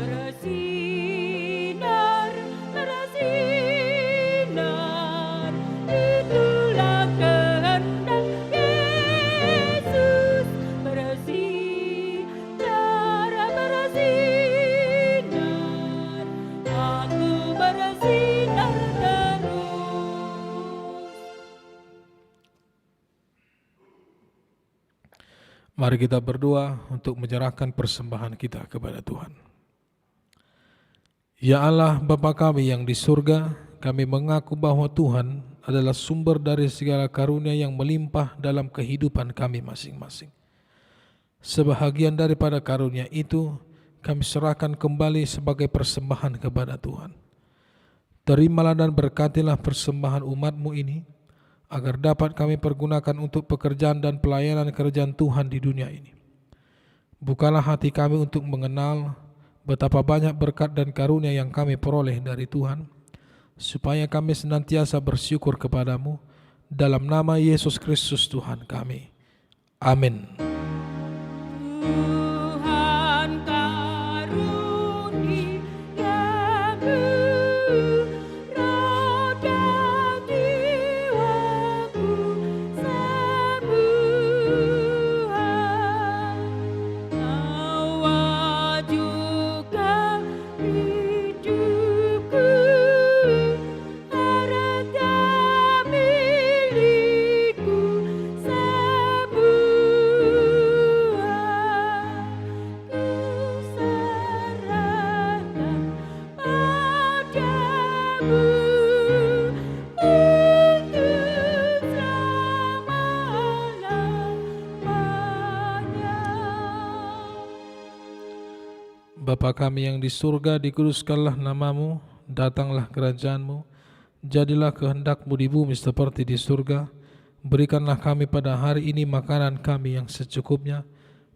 Bersinar, bersinar, itulah kehendak Yesus. Bersinar, bersinar, aku bersinar terus. Mari kita berdoa untuk menyerahkan persembahan kita kepada Tuhan. Ya Allah Bapa kami yang di surga, kami mengaku bahwa Tuhan adalah sumber dari segala karunia yang melimpah dalam kehidupan kami masing-masing. Sebahagian daripada karunia itu kami serahkan kembali sebagai persembahan kepada Tuhan. Terimalah dan berkatilah persembahan umat-Mu ini, agar dapat kami pergunakan untuk pekerjaan dan pelayanan kerajaan Tuhan di dunia ini. Bukalah hati kami untuk mengenal betapa banyak berkat dan karunia yang kami peroleh dari Tuhan, supaya kami senantiasa bersyukur kepadamu, dalam nama Yesus Kristus Tuhan kami. Amin. Tuhan karuniaku, roh dan jiwaku sembuhan. Awal juga hidupku Bapa kami yang di surga, dikuduskanlah namamu, datanglah kerajaanmu, jadilah kehendakmu di bumi seperti di surga. Berikanlah kami pada hari ini makanan kami yang secukupnya,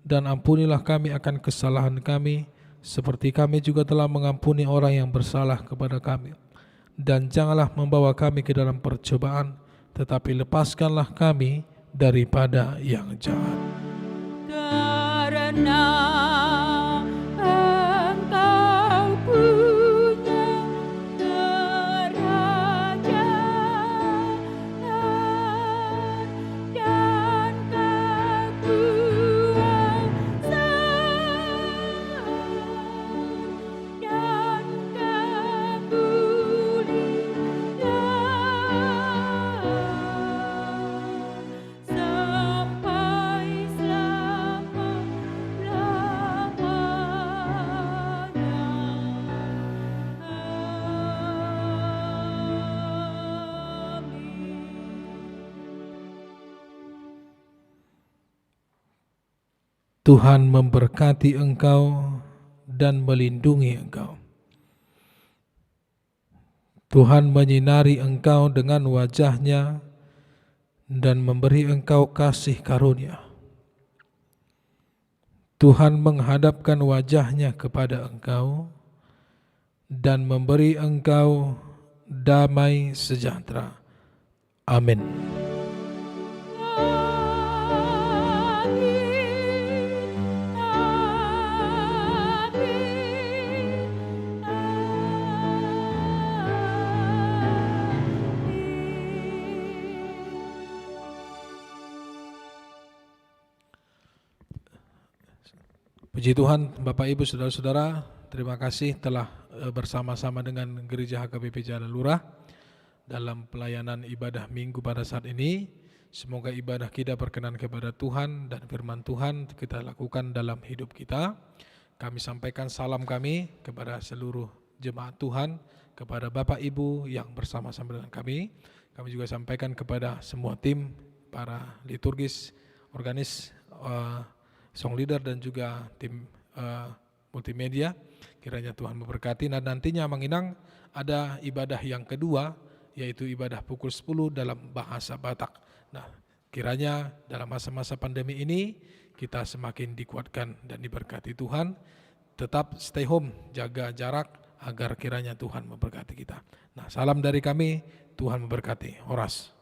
dan ampunilah kami akan kesalahan kami, seperti kami juga telah mengampuni orang yang bersalah kepada kami. Dan janganlah membawa kami ke dalam percobaan, tetapi lepaskanlah kami daripada yang jahat. Karena Engkau punya kerajaan dan kekuasaan dan kemuliaan sampai Tuhan memberkati engkau dan melindungi engkau. Tuhan menyinari engkau dengan wajah-Nya dan memberi engkau kasih karunia. Tuhan menghadapkan wajah-Nya kepada engkau dan memberi engkau damai sejahtera. Amin. Puji Tuhan, Bapak Ibu Saudara-saudara, terima kasih telah bersama-sama dengan Gereja HKBP Jalan Lurah dalam pelayanan ibadah minggu pada saat ini. Semoga ibadah kita berkenan kepada Tuhan dan firman Tuhan kita lakukan dalam hidup kita. Kami sampaikan salam kami kepada seluruh jemaat Tuhan, kepada Bapak Ibu yang bersama-sama dengan kami. Kami juga sampaikan kepada semua tim, para liturgis, organis, song leader dan juga tim multimedia. Kiranya Tuhan memberkati. Dan nantinya Manginang ada ibadah yang kedua, yaitu ibadah pukul 10 dalam bahasa Batak. Nah, kiranya dalam masa-masa pandemi ini kita semakin dikuatkan dan diberkati Tuhan. Tetap stay home, jaga jarak agar kiranya Tuhan memberkati kita. Nah, salam dari kami, Tuhan memberkati. Horas.